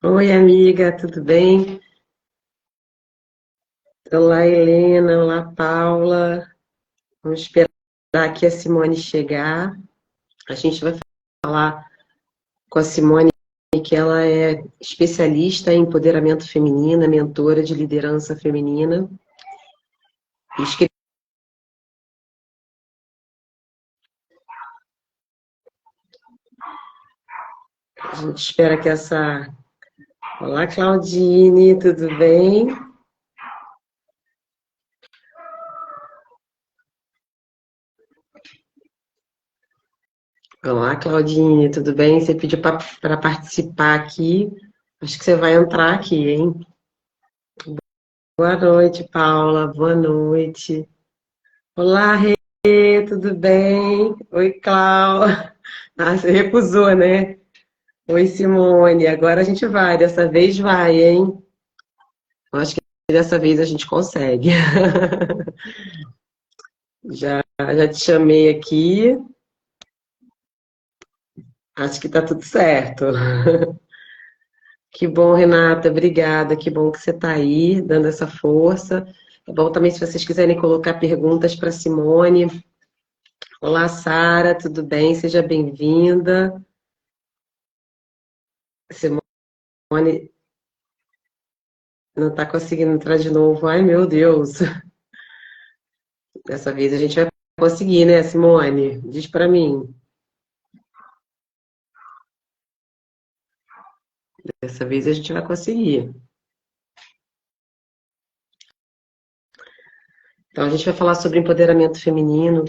Oi, amiga, tudo bem? Olá, Helena, olá, Paula. Vamos esperar aqui a Simone chegar. A gente vai falar com a Simone, que ela é especialista em empoderamento feminino, mentora de liderança feminina. E a gente espera que essa... Olá, Claudine, tudo bem? Olá, Claudine, tudo bem? Você pediu para participar aqui. Acho que você vai entrar aqui, hein? Boa noite, Paula. Boa noite. Olá, Rê, tudo bem? Oi, Clau. Ah, você recusou, né? Oi, Simone. Agora a gente vai. Dessa vez vai, hein? Eu acho que dessa vez a gente consegue. Já te chamei aqui. Acho que tá tudo certo. Que bom, Renata. Obrigada. Que bom que você tá aí, dando essa força. É bom também se vocês quiserem colocar perguntas para Simone. Olá, Sara, tudo bem? Seja bem-vinda. Simone não está conseguindo entrar de novo. Ai, meu Deus. Dessa vez a gente vai conseguir, né, Simone? Diz para mim. Dessa vez a gente vai conseguir. Então, a gente vai falar sobre empoderamento feminino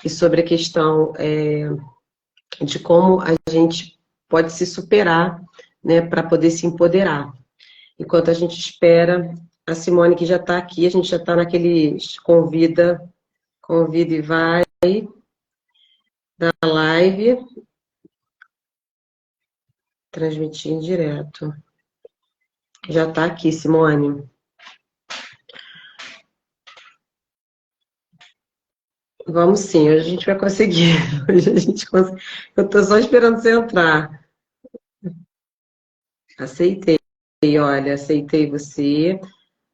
e sobre a questão de como a gente pode se superar, né, para poder se empoderar. Enquanto a gente espera a Simone, que já está aqui, a gente já está naquele convida e vai da live, transmitir em direto. Já está aqui, Simone. Vamos sim, hoje a gente vai conseguir. Hoje a gente consegue. Eu estou só esperando você entrar. Aceitei, olha, aceitei você.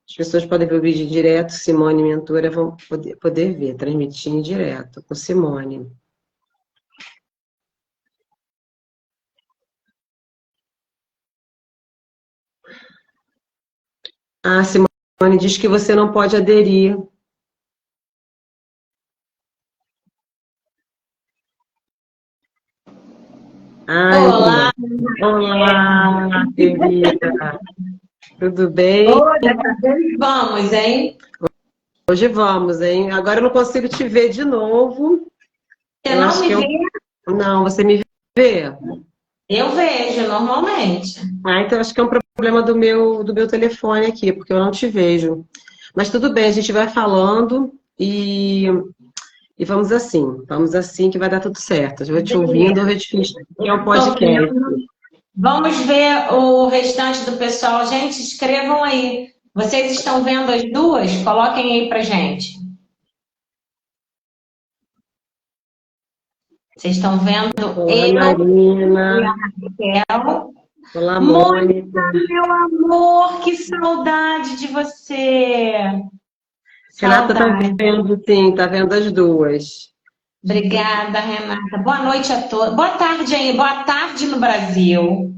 As pessoas podem ver o vídeo direto, Simone Mentora vão poder ver, transmitir em direto com Simone. Ah, Simone diz que você não pode aderir. Ai, Olá, olá, querida. Tudo bem? oi, dessa vez vamos, hein? Hoje vamos, hein? Agora eu não consigo te ver de novo. Você Eu não acho me que eu... vê? Não, você me vê? Eu vejo normalmente. Ah, então acho que é um problema do meu telefone aqui, porque eu não te vejo. Mas tudo bem, a gente vai falando e vamos assim que vai dar tudo certo. Eu vou te ouvindo, eu vou Beleza. te fingindo que é um Tô podcast. vendo. Vamos ver o restante do pessoal. Gente, escrevam aí. Vocês estão vendo as duas? Coloquem aí pra gente. Vocês estão vendo Olá, eu e a Marina. Raquel? Olá, Mônica, Mônica. meu amor, que saudade de você. Renata tá Saudade. vendo, sim, tá vendo as duas. Obrigada, Renata. Boa noite a todos. Boa tarde aí. Boa tarde no Brasil.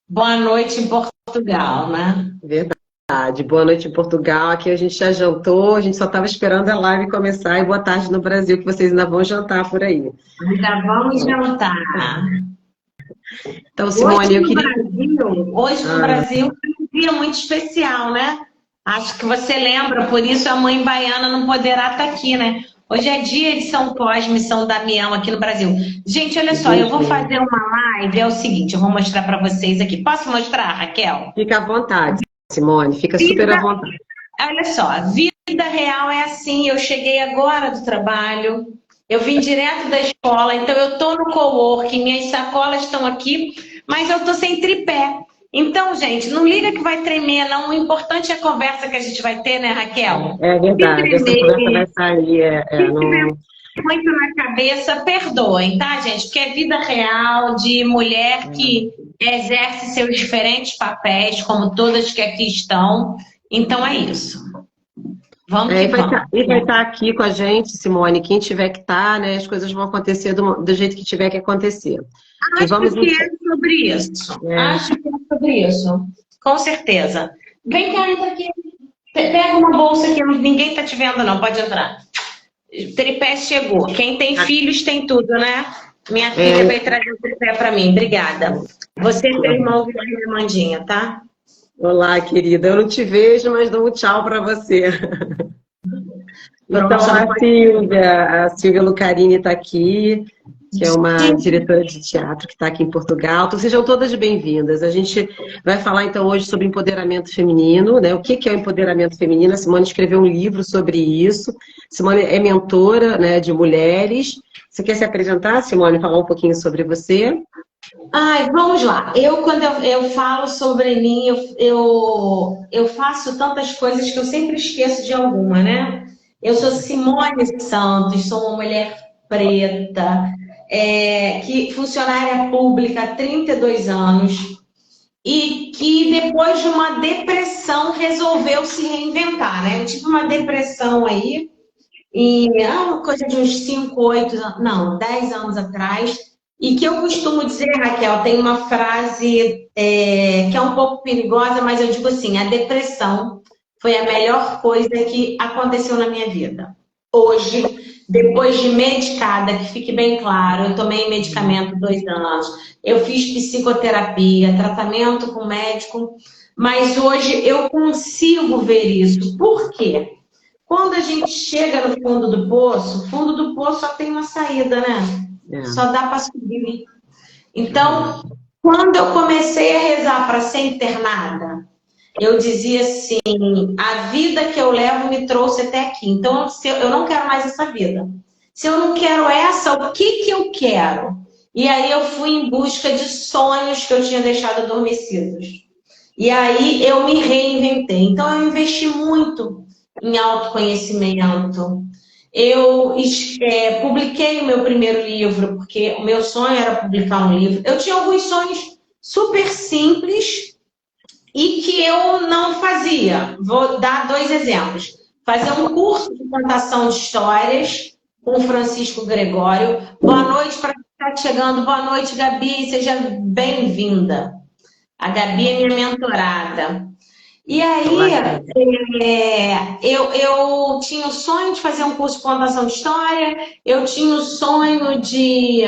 Boa noite em Portugal, né? Verdade. Boa noite em Portugal. Aqui a gente já jantou, a gente só estava esperando a live começar. E boa tarde no Brasil, que vocês ainda vão jantar por aí. Ainda vamos jantar. Então, Simone, eu queria. Hoje no Ah, Brasil é um dia muito especial, né? Acho que você lembra, por isso a mãe baiana não poderá estar aqui, né? Hoje é dia de São Cosme e São Damião aqui no Brasil. Gente, olha só, eu vou gente, fazer uma live, é o seguinte, eu vou mostrar para vocês aqui. Posso mostrar, Raquel? fica à vontade, Simone, fica super à Vida vontade. Olha só, a vida real é assim. Eu cheguei agora do trabalho, eu vim direto da escola, então eu tô no coworking, minhas sacolas estão aqui, mas eu tô sem tripé. Então, gente, não liga que vai tremer, não. O importante é a conversa que a gente vai ter, né, Raquel? É Se verdade, essa conversa tremer, vai sair. se tiver Não... muito na cabeça, perdoem, tá, gente? Porque é vida real de mulher que exerce seus diferentes papéis, como todas que aqui estão. Então é isso. Vamos que vamos. E vai estar aqui com a gente, Simone, quem tiver que estar, né? As coisas vão acontecer do jeito que tiver que acontecer. Acho que é sobre isso. Acho que é sobre isso. Com certeza. Vem cá, entra aqui. Pega uma bolsa aqui, ninguém está te vendo não, pode entrar. O tripé chegou. Quem tem filhos tem tudo, né? Minha filha vai trazer o tripé para mim. Obrigada. Você é meu irmão, minha Mandinha, tá? Olá, querida. Eu não te vejo, mas dou um tchau para você. Então, a Silvia Lucarini está aqui, que é uma diretora de teatro que está aqui em Portugal. Então, sejam todas bem-vindas. A gente vai falar, então, hoje sobre empoderamento feminino, né? O que é o empoderamento feminino? A Simone escreveu um livro sobre isso. Simone é mentora, né, de mulheres. Você quer se apresentar, Simone, falar um pouquinho sobre você? Ai, vamos lá. Quando eu falo sobre mim, eu faço tantas coisas que eu sempre esqueço de alguma, né? Eu sou Simone Santos, sou uma mulher preta, que funcionária pública há 32 anos e que depois de uma depressão resolveu se reinventar, né? Eu tive uma depressão aí, uma coisa de uns 5, 8, não, 10 anos atrás. E que eu costumo dizer, Raquel, tem uma frase que é um pouco perigosa, mas eu digo assim, a depressão foi a melhor coisa que aconteceu na minha vida. Hoje, depois de medicada, que fique bem claro, eu tomei medicamento 2 anos, eu fiz psicoterapia, tratamento com médico, mas hoje eu consigo ver isso. Por quê? Quando a gente chega no fundo do poço, o fundo do poço só tem uma saída, né? Só dá para subir. Então, quando eu comecei a rezar para ser internada, eu dizia assim, a vida que eu levo me trouxe até aqui. Então, eu não quero mais essa vida. Se eu não quero essa, o que eu quero? E aí eu fui em busca de sonhos que eu tinha deixado adormecidos. E aí eu me reinventei. Então, eu investi muito em autoconhecimento. Eu publiquei o meu primeiro livro, porque o meu sonho era publicar um livro. Eu tinha alguns sonhos super simples e que eu não fazia. Vou dar 2 exemplos. Fazer um curso de contação de histórias com o Francisco Gregório. Boa noite para quem está chegando. Boa noite, Gabi. Seja bem-vinda. A Gabi é minha mentorada. E aí, eu tinha o sonho de fazer um curso de contação de história, eu tinha o sonho de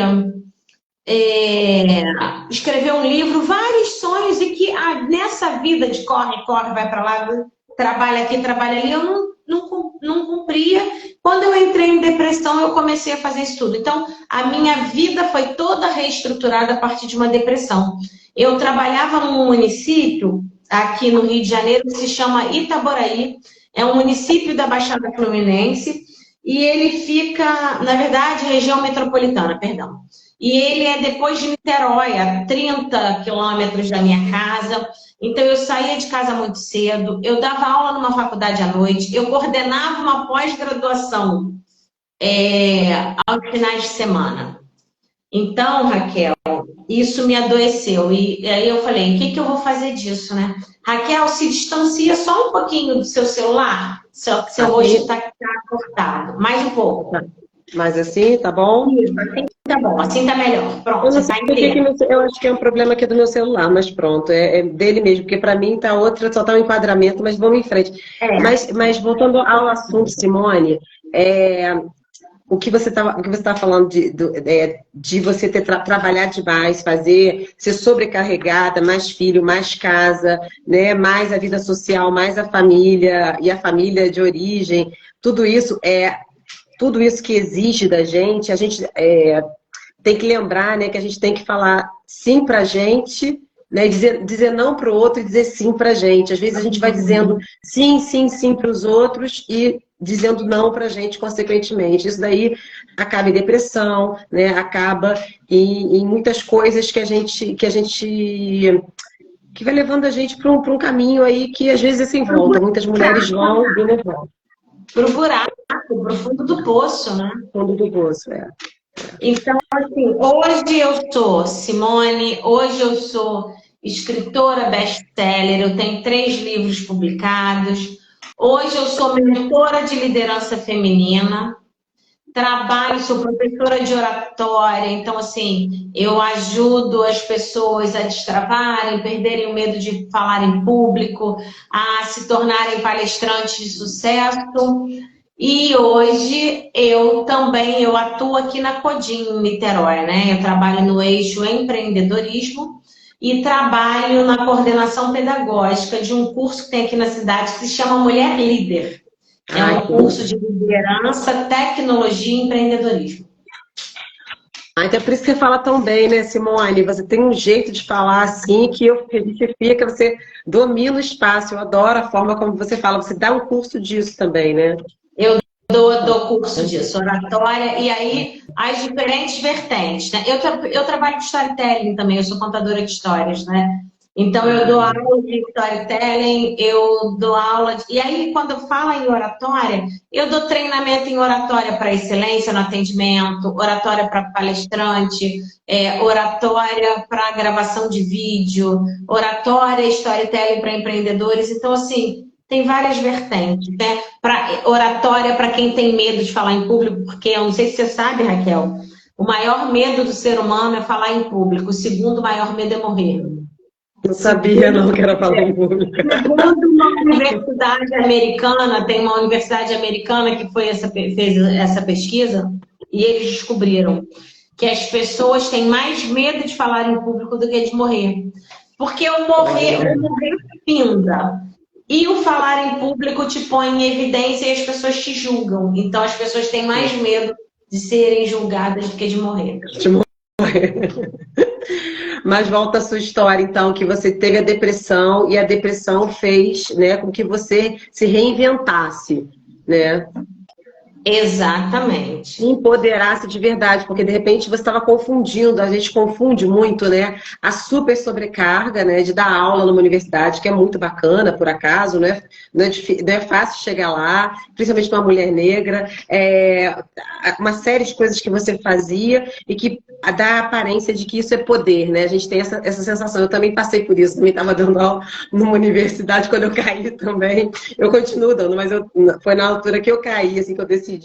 escrever um livro, vários sonhos, e que nessa vida de corre, vai para lá, trabalha aqui, trabalha ali, eu não cumpria. Quando eu entrei em depressão, eu comecei a fazer isso tudo. Então, a minha vida foi toda reestruturada a partir de uma depressão. Eu trabalhava num município aqui no Rio de Janeiro, que se chama Itaboraí, é um município da Baixada Fluminense, e ele fica, na verdade, região metropolitana, perdão. E ele é depois de Niterói, a 30 quilômetros da minha casa. Então, eu saía de casa muito cedo, eu dava aula numa faculdade à noite, eu coordenava uma pós-graduação aos finais de semana. Então, Raquel, isso me adoeceu. E aí eu falei, o que eu vou fazer disso, né? Raquel, se distancia só um pouquinho do seu celular, seu rosto está cortado. Mais um pouco. Mas assim, tá bom? Isso, assim tá bom, assim tá melhor. Pronto, você tá inteiro. Eu acho que é um problema aqui do meu celular, mas pronto, é dele mesmo, porque para mim tá outra, só tá um enquadramento, mas vamos em frente. Mas voltando ao assunto, Simone, o que você tá falando de você trabalhar demais, ser sobrecarregada, mais filho, mais casa, né? Mais a vida social, mais a família e a família de origem, tudo isso que exige da gente, a gente tem que lembrar, né, que a gente tem que falar sim pra gente, né, dizer não para o outro e dizer sim pra gente. Às vezes a gente vai dizendo sim, sim, sim para os outros e dizendo não pra gente, consequentemente. Isso daí acaba em depressão, né, acaba em muitas coisas que vai levando a gente para um caminho aí que às vezes é sem volta. Muitas mulheres vão e não vão. Pro buraco, pro fundo do poço, né? Fundo do poço, Então, assim, hoje eu sou Simone, hoje eu sou escritora best-seller, eu tenho 3 livros publicados. Hoje eu sou mentora de liderança feminina, trabalho, sou professora de oratória, então, assim, eu ajudo as pessoas a destravarem, perderem o medo de falar em público, a se tornarem palestrantes de sucesso. E hoje eu atuo aqui na Codim, em Niterói, né? Eu trabalho no eixo empreendedorismo e trabalho na coordenação pedagógica de um curso que tem aqui na cidade que se chama Mulher Líder. É um curso de liderança, tecnologia e empreendedorismo. Então é por isso que você fala tão bem, né, Simone? Você tem um jeito de falar assim que a gente fica, você domina o espaço. Eu adoro a forma como você fala. Você dá um curso disso também, né? Eu dou curso disso, oratória, e aí as diferentes vertentes, né? Eu trabalho com storytelling também, eu sou contadora de histórias, né? Então eu dou aula de storytelling, eu dou aula de... E aí, quando eu falo em oratória, eu dou treinamento em oratória para excelência no atendimento, oratória para palestrante, oratória para gravação de vídeo, oratória e storytelling para empreendedores. Então, assim, tem várias vertentes, né? Oratória para quem tem medo de falar em público, porque eu não sei se você sabe, Raquel, o maior medo do ser humano é falar em público, o segundo maior medo é morrer. Não sabia, não, que era falar em público. Segundo uma universidade americana, tem uma universidade americana que fez essa pesquisa, e eles descobriram que as pessoas têm mais medo de falar em público do que de morrer. Porque o morrer finda. E o falar em público te põe em evidência e as pessoas te julgam. Então as pessoas têm mais medo de serem julgadas do que de morrer. De morrer. Mas volta à sua história, então, que você teve a depressão e a depressão fez, né, com que você se reinventasse, né? Exatamente. Se empoderasse de verdade, porque de repente você estava confundindo, a gente confunde muito, né? A super sobrecarga, né, de dar aula numa universidade, que é muito bacana, por acaso, não é fácil chegar lá, principalmente para uma mulher negra, uma série de coisas que você fazia e que dá a aparência de que isso é poder, né? A gente tem essa sensação. Eu também passei por isso, também estava dando aula numa universidade quando eu caí também. Eu continuo dando, mas foi na altura que eu caí, assim, que eu decidi.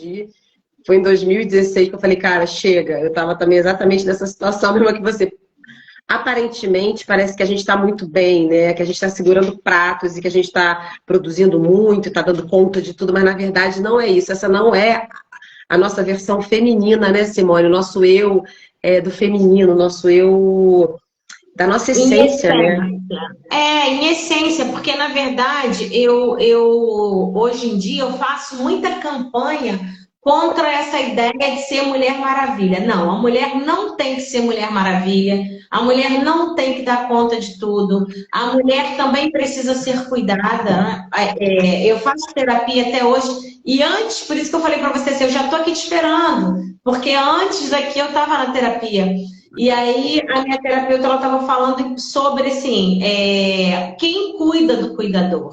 Foi em 2016 que eu falei, cara, chega. Eu estava também exatamente nessa situação mesmo que você. Aparentemente, parece que a gente está muito bem, né? Que a gente está segurando pratos e que a gente está produzindo muito, está dando conta de tudo, mas na verdade não é isso. Essa não é a nossa versão feminina, né, Simone? O nosso eu do feminino, o nosso eu da nossa essência, né? Em essência, porque na verdade hoje em dia eu faço muita campanha contra essa ideia de ser Mulher Maravilha. Não, a mulher não tem que ser Mulher Maravilha, a mulher não tem que dar conta de tudo, a mulher também precisa ser cuidada. Eu faço terapia até hoje, e antes, por isso que eu falei para você, assim, eu já estou aqui te esperando, porque antes daqui eu estava na terapia. E aí a minha terapeuta ela estava falando sobre assim, quem cuida do cuidador.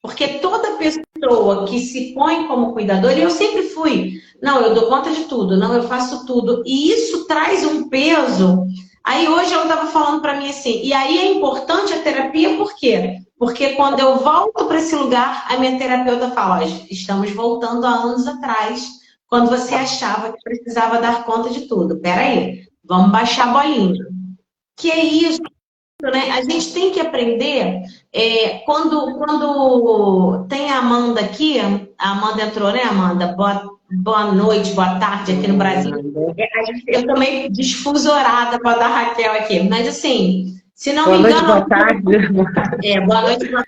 Porque toda pessoa que se põe como cuidador, e eu sempre fui, não, eu dou conta de tudo, não, eu faço tudo. E isso traz um peso. Aí hoje ela estava falando para mim assim, e aí é importante a terapia, por quê? Porque quando eu volto para esse lugar, a minha terapeuta fala, estamos voltando há anos atrás, quando você achava que precisava dar conta de tudo. Peraí, vamos baixar a bolinha. Que é isso, né? A gente tem que aprender. Quando tem a Amanda aqui, a Amanda entrou, né, Amanda? Boa noite, boa tarde aqui no Brasil. Eu também desfusorada para dar Raquel aqui. Mas assim, se não me engano. Boa tarde. Boa noite, boa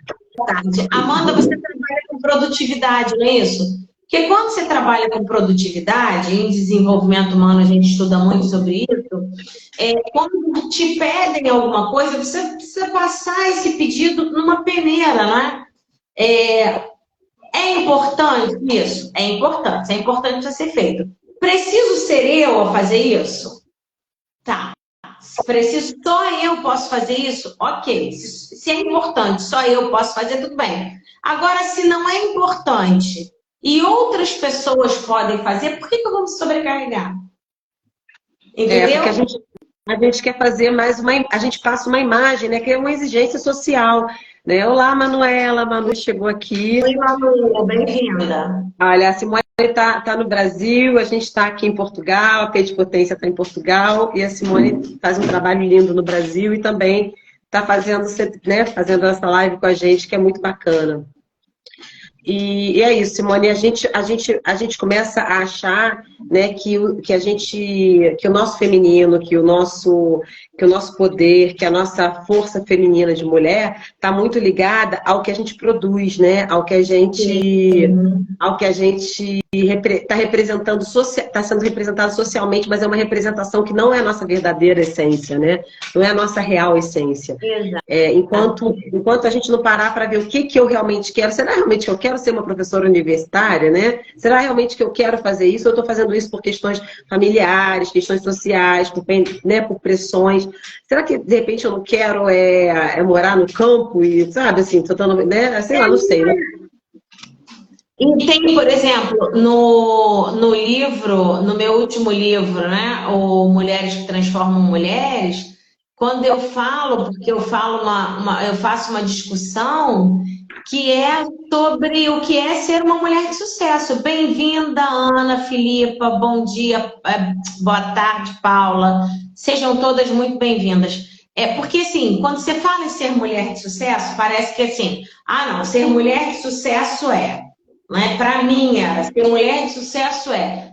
tarde. Amanda, você trabalha com produtividade, não é isso? Porque quando você trabalha com produtividade, em desenvolvimento humano a gente estuda muito sobre isso, quando te pedem alguma coisa, você precisa passar esse pedido numa peneira, né? É importante isso? É importante para ser feito. Preciso ser eu a fazer isso? Tá. Preciso, só eu posso fazer isso? Ok. Se é importante, só eu posso fazer, tudo bem. Agora, se não é importante e outras pessoas podem fazer, por que eu vou me sobrecarregar? Entendeu? Porque a gente quer fazer mais a gente passa uma imagem, né? Que é uma exigência social, né? Olá, Manuela, a Manu chegou aqui. Oi, Manu, bem-vinda. Olha, a Simone tá no Brasil, a gente está aqui em Portugal, a P de Potência está em Portugal, e a Simone faz um trabalho lindo no Brasil e também está fazendo, né, fazendo essa live com a gente, que é muito bacana. E é isso, Simone, a gente começa a achar, né, que o nosso feminino, que o nosso poder, que a nossa força feminina de mulher está muito ligada ao que a gente produz, né? Ao que a gente está representando, está sendo representado socialmente, mas é uma representação que não é a nossa verdadeira essência, né? Não é a nossa real essência. Exato. Enquanto a gente não parar para ver o que eu realmente quero, será realmente que eu quero ser uma professora universitária, né? Será realmente que eu quero fazer isso? Ou eu estou fazendo isso por questões familiares, questões sociais, né, por pressões? Será que de repente eu não quero morar no campo e, sabe, assim, tentando, né? Sei lá, não sei, né? E tem, por exemplo, no livro, no meu último livro, né, o Mulheres que Transformam Mulheres, quando eu falo, porque eu falo eu faço uma discussão que é sobre o que é ser uma mulher de sucesso. Bem-vinda, Ana, Filipa, bom dia, boa tarde, Paula. Sejam todas muito bem-vindas. Porque assim, quando você fala em ser mulher de sucesso, parece que assim, não, ser mulher de sucesso né? Para mim, ser mulher de sucesso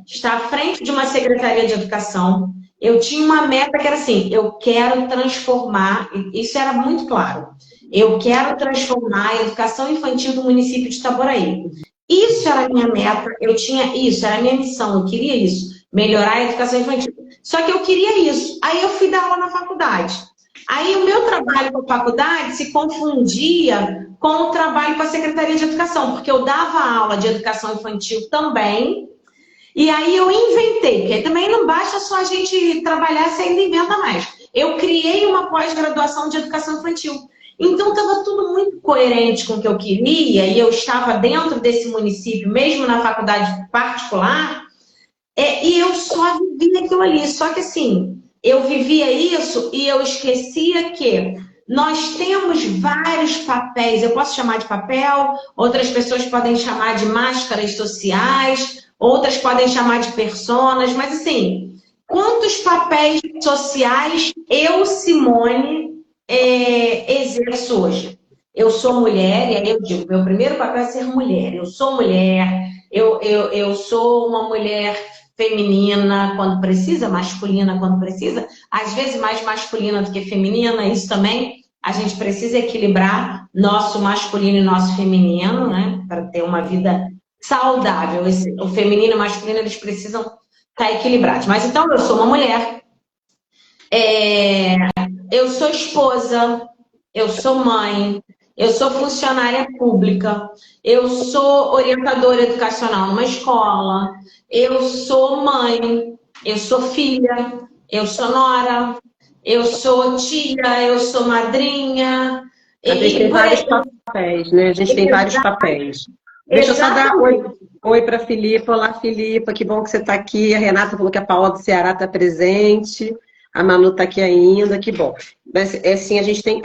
estar à frente de uma secretaria de educação. Eu tinha uma meta que era assim, eu quero transformar, isso era muito claro, eu quero transformar a educação infantil do município de Itaboraí. Isso era a minha meta, eu tinha isso, era a minha missão, eu queria isso, melhorar a educação infantil. Só que eu queria isso, aí eu fui dar aula na faculdade. Aí o meu trabalho com a faculdade se confundia com o trabalho com a Secretaria de Educação, porque eu dava aula de educação infantil também, e aí eu inventei, porque também não basta só a gente trabalhar se ainda inventa mais. Eu criei uma pós-graduação de educação infantil. Então estava tudo muito coerente com o que eu queria, e eu estava dentro desse município, mesmo na faculdade particular, e eu só vivia aquilo ali. Só que assim, eu vivia isso e eu esquecia que nós temos vários papéis. Eu posso chamar de papel, outras pessoas podem chamar de máscaras sociais, outras podem chamar de personas, mas assim, quantos papéis sociais eu, Simone, exerço hoje? Eu sou mulher, e aí eu digo, meu primeiro papel é ser mulher. Eu sou mulher, eu sou uma mulher feminina quando precisa, masculina quando precisa, às vezes mais masculina do que feminina, isso também a gente precisa equilibrar nosso masculino e nosso feminino, né, para ter uma vida saudável. O feminino e o masculino, eles precisam estar equilibrados. Mas então, eu sou uma mulher, eu sou esposa, eu sou mãe, eu sou funcionária pública, eu sou orientadora educacional numa escola, eu sou mãe, eu sou filha, eu sou nora, eu sou tia, eu sou madrinha. A gente tem vários papéis, né? A gente tem vários papéis. Deixa eu só dar oi para a Filipa. Olá, Filipa, que bom que você está aqui. A Renata falou que a Paola do Ceará está presente. A Manu está aqui ainda, que bom. Mas, assim, a gente tem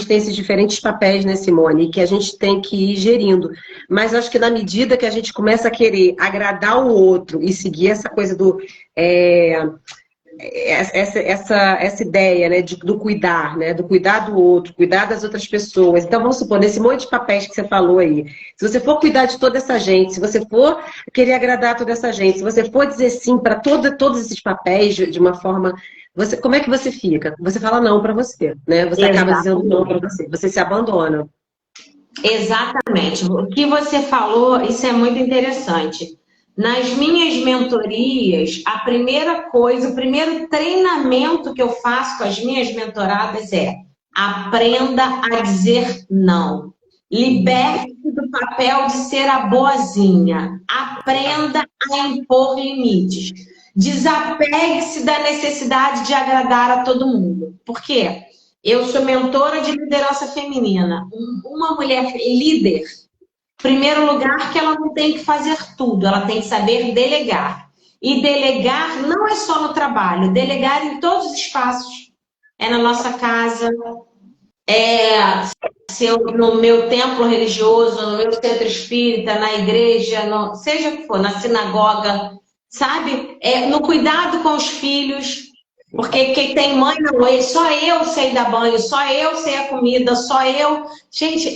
esses diferentes papéis, né, Simone, que a gente tem que ir gerindo. Mas acho que na medida que a gente começa a querer agradar o outro e seguir essa coisa do... essa ideia, né, do cuidar, né, do cuidar do outro, cuidar das outras pessoas. Então, vamos supor, nesse monte de papéis que você falou aí, se você for cuidar de toda essa gente, se você for querer agradar toda essa gente, se você for dizer sim para todos esses papéis de uma forma... como é que você fica? Você fala não para você, né? Você acaba dizendo não para você, você se abandona. Exatamente. O que você falou, isso é muito interessante. Nas minhas mentorias, a primeira coisa, o primeiro treinamento que eu faço com as minhas mentoradas é: aprenda a dizer não. Liberte-se do papel de ser a boazinha. Aprenda a impor limites. Desapegue-se da necessidade de agradar a todo mundo. Por quê? Eu sou mentora de liderança feminina. Uma mulher líder, em primeiro lugar, que ela não tem que fazer tudo, ela tem que saber delegar. E delegar não é só no trabalho, delegar em todos os espaços. É na nossa casa, no meu templo religioso, no meu centro espírita, na igreja, seja o que for, na sinagoga, sabe? No cuidado com os filhos, porque quem tem mãe não é, só eu sei dar banho, só eu sei a comida, só eu. Gente,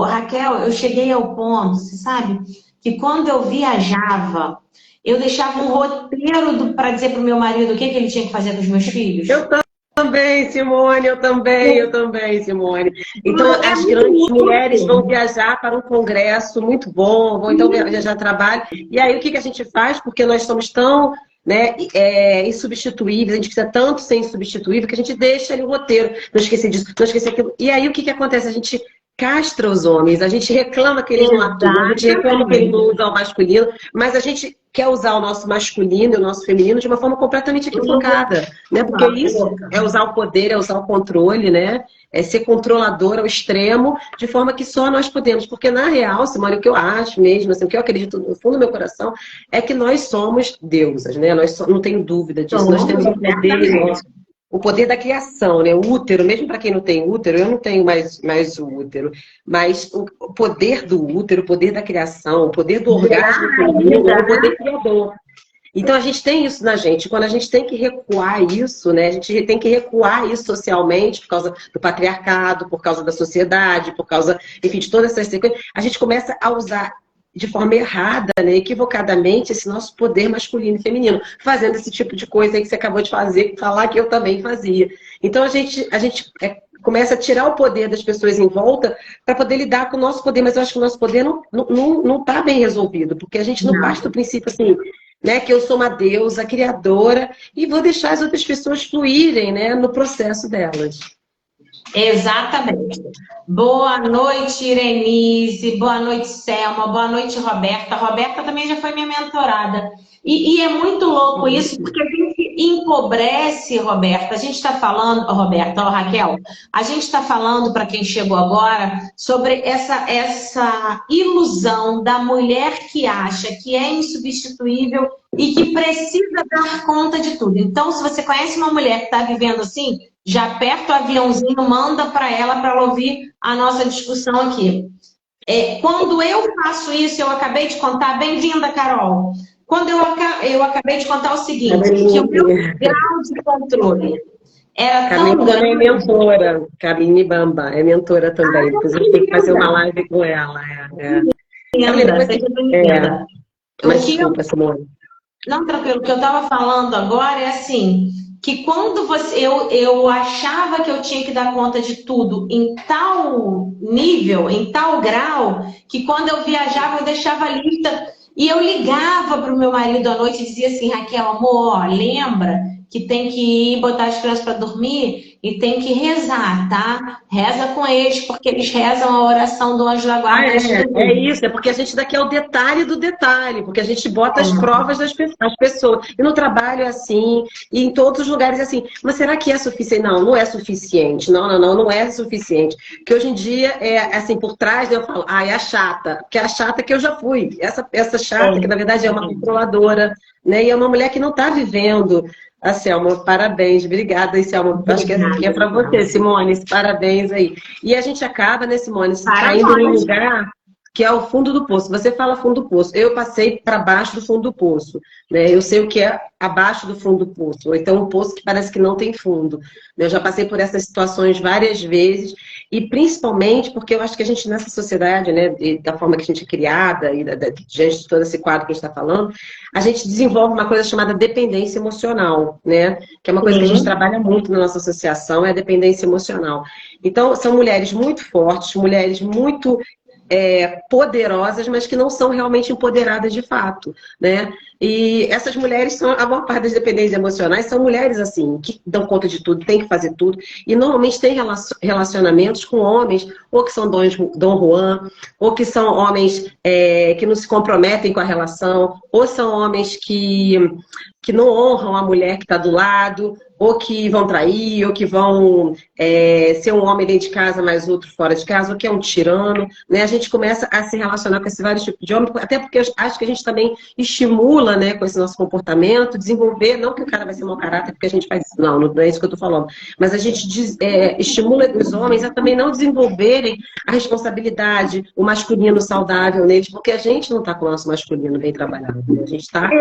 Raquel, eu cheguei ao ponto, você sabe, que quando eu viajava, eu deixava um roteiro para dizer para o meu marido o que ele tinha que fazer com os meus filhos. Eu também, Simone, eu também, Simone. Então, as grandes mulheres vão viajar para um congresso muito bom, vão então viajar a trabalho. E aí, o que a gente faz? Porque nós somos tão, né, insubstituíveis, a gente precisa tanto ser insubstituível que a gente deixa ali o roteiro. Não esqueci disso, não esqueci aquilo. E aí, o que acontece? A gente castra os homens, a gente reclama que eles não atuam, a gente reclama que eles não usam o masculino, mas a gente quer usar o nosso masculino e o nosso feminino de uma forma completamente equivocada, né? Porque isso é usar o poder, é usar o controle, né? É ser controlador ao extremo, de forma que só nós podemos. Porque na real, Simone, o que eu acho mesmo, assim, o que eu acredito no fundo do meu coração, é que nós somos deusas, né? Não tenho dúvida disso, nós temos um poder, o poder da criação, né? O útero, mesmo para quem não tem útero, eu não tenho mais o útero, mas o poder do útero, o poder da criação, o poder do orgasmo feminino é o poder criador. Então a gente tem isso na gente. Quando a gente tem que recuar isso, né? A gente tem que recuar isso socialmente por causa do patriarcado, por causa da sociedade, por causa, enfim, de todas essas coisas. A gente começa a usar de forma errada, né, equivocadamente, esse nosso poder masculino e feminino, fazendo esse tipo de coisa aí que você acabou de falar que eu também fazia. Então a gente começa a tirar o poder das pessoas em volta para poder lidar com o nosso poder, mas eu acho que o nosso poder não está bem resolvido, porque a gente não parte do princípio assim, né, que eu sou uma deusa criadora e vou deixar as outras pessoas fluírem, né, no processo delas. Exatamente. Boa noite, Irenise. Boa noite, Selma. Boa noite, Roberta. Roberta também já foi minha mentorada. E é muito louco isso, porque a gente empobrece, Roberta. A gente está falando, Roberta, Raquel, a gente está falando, para quem chegou agora, sobre essa ilusão da mulher que acha que é insubstituível e que precisa dar conta de tudo. Então, se você conhece uma mulher que está vivendo assim, já aperta o aviãozinho, manda para ela ouvir a nossa discussão aqui. Quando eu faço isso, eu acabei de contar, bem-vinda, Carol. Quando eu acabei de contar o seguinte, que o meu grau de controle era tão grande... é mentora, Cabine Bamba, é mentora também. Depois a gente tem que fazer uma live com ela. Mas desculpa, Simone. Não, tranquilo. O que eu estava falando agora é assim... que quando eu achava que eu tinha que dar conta de tudo em tal nível, em tal grau, que quando eu viajava eu deixava a lista e eu ligava para o meu marido à noite e dizia assim, Raquel, amor, ó, lembra que tem que ir botar as crianças para dormir e tem que rezar, tá? Reza com eles, porque eles rezam a oração do anjo da guarda. É isso, é porque a gente daqui é o detalhe do detalhe, porque a gente bota as provas das pessoas. E no trabalho é assim, e em todos os lugares é assim. Mas será que é suficiente? Não é suficiente. Não é suficiente. Porque hoje em dia, assim, por trás eu falo, é a chata, porque é a chata que eu já fui. Essa chata, que na verdade é uma controladora, né? E é uma mulher que não está vivendo. A Selma, parabéns, obrigada, Selma. Acho que é para você, Simone, parabéns aí. E a gente acaba, né, Simone, caindo num lugar que é o fundo do poço. Você fala fundo do poço. Eu passei para baixo do fundo do poço, né? Eu sei o que é abaixo do fundo do poço, ou então um poço que parece que não tem fundo. Eu já passei por essas situações várias vezes, e principalmente porque eu acho que a gente, nessa sociedade, né, da forma que a gente é criada, e diante de todo esse quadro que a gente está falando, a gente desenvolve uma coisa chamada dependência emocional, né? Que é uma coisa que a gente trabalha muito na nossa associação, é a dependência emocional. Então, são mulheres muito fortes, mulheres muito poderosas, mas que não são realmente empoderadas de fato, né? E essas mulheres são, a maior parte das dependências emocionais são mulheres assim, que dão conta de tudo, têm que fazer tudo, e normalmente têm relacionamentos com homens, ou que são Dom Juan, ou que são homens que não se comprometem com a relação, ou são homens que não honram a mulher que está do lado, ou que vão trair, ou que vão ser um homem dentro de casa, mas outro fora de casa, ou que é um tirano, né? A gente começa a se relacionar com esses vários tipos de homem, até porque eu acho que a gente também estimula, né, com esse nosso comportamento, desenvolver, não que o cara vai ser mau caráter porque a gente faz isso, não é isso que eu tô falando, mas a gente estimula os homens a também não desenvolverem a responsabilidade, o masculino saudável neles, porque a gente não tá com o nosso masculino bem trabalhado, né? A gente tá... né?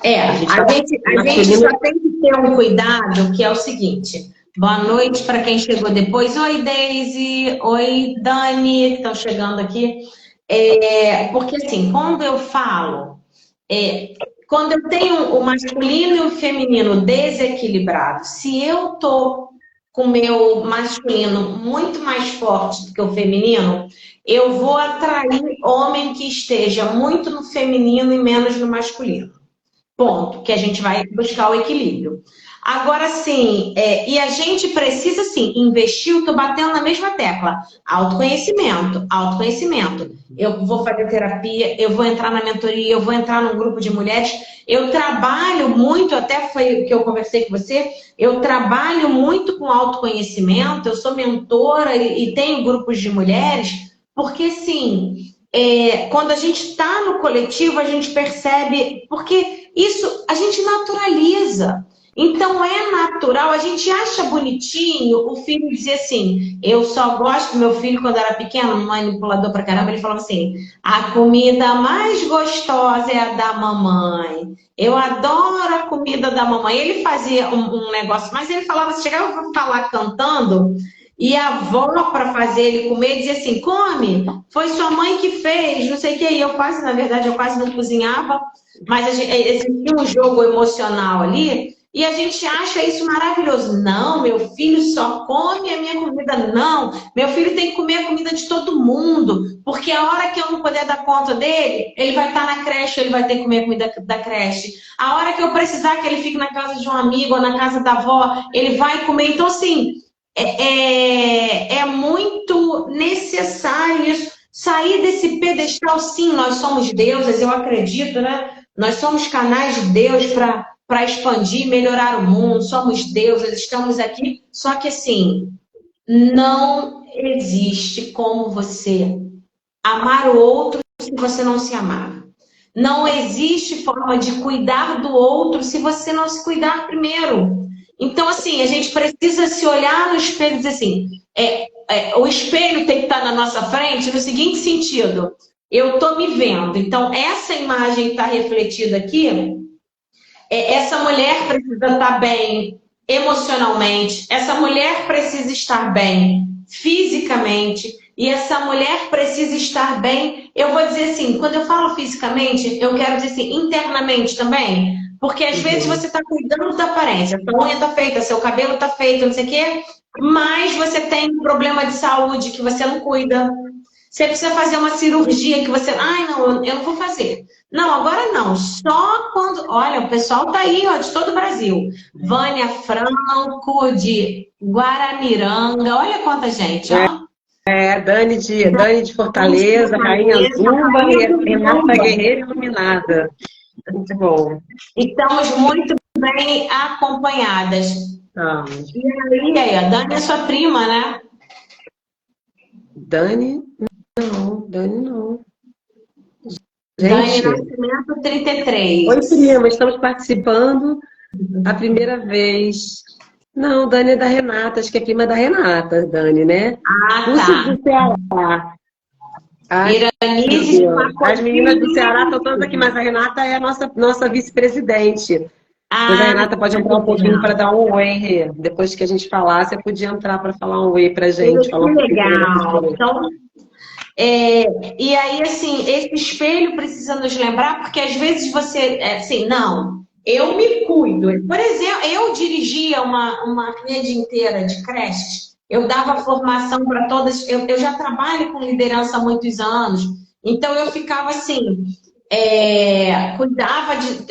A gente só tem que ter um cuidado, que é o seguinte. Boa noite para quem chegou depois. Oi, Daisy. Oi, Dani, que estão chegando aqui. Porque, assim, quando eu falo... quando eu tenho o masculino e o feminino desequilibrado, se eu tô com o meu masculino muito mais forte do que o feminino, eu vou atrair homem que esteja muito no feminino e menos no masculino. Ponto, que a gente vai buscar o equilíbrio. Agora, sim, e a gente precisa, sim, investir, eu estou batendo na mesma tecla, autoconhecimento, autoconhecimento. Eu vou fazer terapia, eu vou entrar na mentoria, eu vou entrar num grupo de mulheres, eu trabalho muito, até foi o que eu conversei com você, eu trabalho muito com autoconhecimento, eu sou mentora e tenho grupos de mulheres, porque, sim, quando a gente está no coletivo, a gente percebe, porque isso a gente naturaliza. Então é natural, a gente acha bonitinho o filho dizer assim, eu só gosto do meu filho quando era pequeno, manipulador pra caramba, ele falava assim, a comida mais gostosa é a da mamãe. Eu adoro a comida da mamãe. Ele fazia um negócio, mas ele falava, chegava a falar cantando, e a avó, para fazer ele comer, dizia assim, come, foi sua mãe que fez, não sei o que. E eu quase, na verdade, eu quase não cozinhava, mas existia um jogo emocional ali, e a gente acha isso maravilhoso. Não, meu filho só come a minha comida. Não, meu filho tem que comer a comida de todo mundo, porque a hora que eu não puder dar conta dele, ele vai estar na creche, ele vai ter que comer a comida da creche. A hora que eu precisar que ele fique na casa de um amigo ou na casa da avó, ele vai comer. Então, assim, é muito necessário isso, sair desse pedestal. Sim, nós somos deusas, eu acredito, né? Nós somos canais de Deus para expandir, melhorar o mundo, somos deusas, estamos aqui. Só que, assim, não existe como você amar o outro se você não se amar. Não existe forma de cuidar do outro se você não se cuidar primeiro. Então, assim, a gente precisa se olhar no espelho e dizer assim, o espelho tem que estar na nossa frente no seguinte sentido, eu estou me vendo, então essa imagem está refletida aqui, essa mulher precisa estar bem emocionalmente, essa mulher precisa estar bem fisicamente, e essa mulher precisa estar bem, eu vou dizer assim, quando eu falo fisicamente, eu quero dizer assim, internamente também, porque às vezes você está cuidando da aparência, sua unha está feita, seu cabelo está feito, não sei o quê, mas você tem um problema de saúde que você não cuida. Você precisa fazer uma cirurgia que você... Ai, não, eu não vou fazer. Não, agora não. Só quando... Olha, o pessoal tá aí, ó, de todo o Brasil. Vânia Franco, de Guaramiranga. Olha quanta gente, ó. Dani de Fortaleza, Rainha Zumba e Renata Guerreira Iluminada. Muito bom. E estamos muito bem acompanhadas. E aí, a Dani é sua prima, né? Dani não. Dani Nascimento 33. Oi, prima, estamos participando a primeira vez. Não, Dani é da Renata, acho que é prima da Renata, Dani, né? Tá. Do Ceará. As meninas do Ceará estão todas aqui, mas a Renata é a nossa vice-presidente. Depois a Renata pode entrar um pouquinho para dar um oi, Rê. Depois que a gente falar, você podia entrar para falar um oi pra gente. Que legal. Então, e aí, assim, esse espelho precisa nos lembrar, porque às vezes você, assim, não, eu me cuido. Por exemplo, eu dirigia uma rede inteira de creches, eu dava formação para todas, eu já trabalho com liderança há muitos anos, então eu ficava assim, cuidava de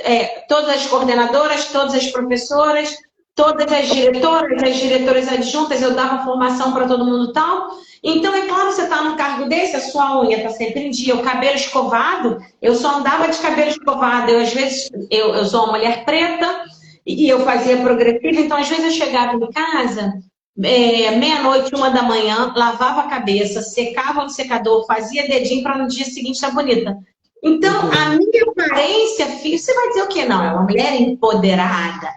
todas as coordenadoras, todas as professoras, todas as diretoras adjuntas, eu dava formação para todo mundo e tal. Então, é claro, você está num cargo desse, a sua unha está sempre em dia, o cabelo escovado, eu só andava de cabelo escovado. Eu, às vezes, eu sou uma mulher preta e eu fazia progressiva, então, às vezes, eu chegava em casa, meia-noite, 1 da manhã, lavava a cabeça, secava no secador, fazia dedinho para no dia seguinte estar bonita. Então, a minha aparência, filho, você vai dizer o quê? Não, é uma mulher empoderada.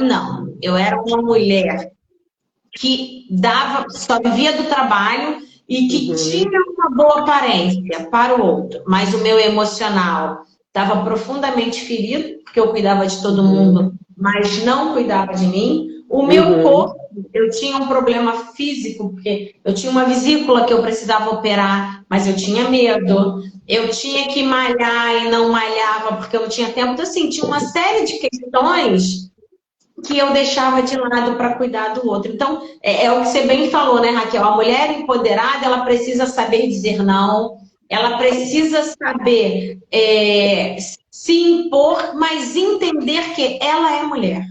Não, eu era uma mulher que só vivia do trabalho e que tinha uma boa aparência para o outro, mas o meu emocional estava profundamente ferido, porque eu cuidava de todo mundo, mas não cuidava de mim. O meu corpo, eu tinha um problema físico, porque eu tinha uma vesícula que eu precisava operar, mas eu tinha medo. Eu tinha que malhar e não malhava, porque eu não tinha tempo. Então, assim, tinha uma série de questões que eu deixava de lado para cuidar do outro. Então, é o que você bem falou, né, Raquel? A mulher empoderada, ela precisa saber dizer não, ela precisa saber se impor, mas entender que ela é mulher.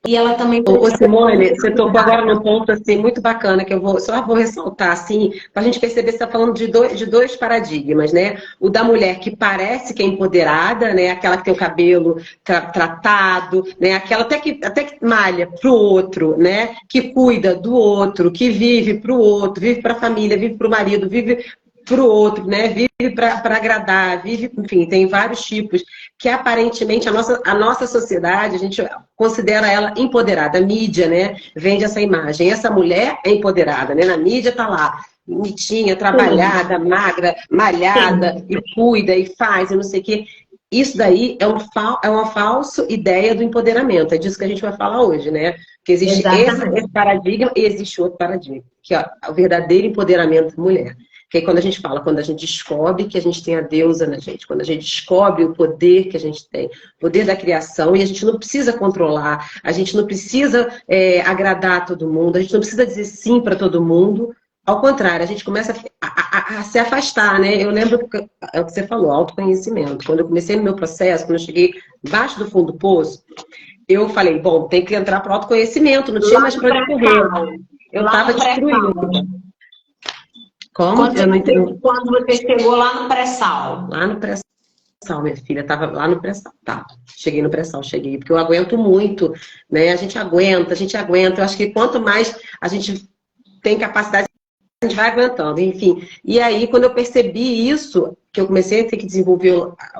E ela também... Ô, Simone, você tocou agora num ponto assim, muito bacana, que eu só vou ressaltar, assim, para a gente perceber que você está falando de dois paradigmas, né? O da mulher que parece que é empoderada, né? Aquela que tem o cabelo tratado, né? Aquela até que malha para o outro, né? Que cuida do outro, que vive para o outro, vive para a família, vive para o marido, vive para o outro, né? Vive para agradar, vive, enfim, tem vários tipos que aparentemente a nossa sociedade, a gente considera ela empoderada. A mídia, né, vende essa imagem. Essa mulher é empoderada, né? Na mídia tá lá, bonitinha, trabalhada, magra, malhada, e cuida, e faz, e não sei o quê. Isso daí é uma falsa ideia do empoderamento. É disso que a gente vai falar hoje, né? Porque existe esse paradigma e existe outro paradigma, que é o verdadeiro empoderamento da mulher. Que aí quando a gente fala, quando a gente descobre que a gente tem a deusa na gente, quando a gente descobre o poder que a gente tem, o poder da criação, e a gente não precisa controlar, a gente não precisa agradar todo mundo, a gente não precisa dizer sim para todo mundo. Ao contrário, a gente começa a se afastar, né? Eu lembro, é o que você falou, autoconhecimento. Quando eu comecei no meu processo, quando eu cheguei embaixo do fundo do poço, eu falei, bom, tem que entrar para o autoconhecimento, não tinha mais para onde correr. Eu estava destruída. Como? Quando você chegou lá no pré-sal? Lá no pré-sal, minha filha, estava lá no pré-sal. Tá, cheguei no pré-sal, porque eu aguento muito, né? A gente aguenta. Eu acho que quanto mais a gente tem capacidade, a gente vai aguentando, enfim. E aí, quando eu percebi isso, que eu comecei a ter que desenvolver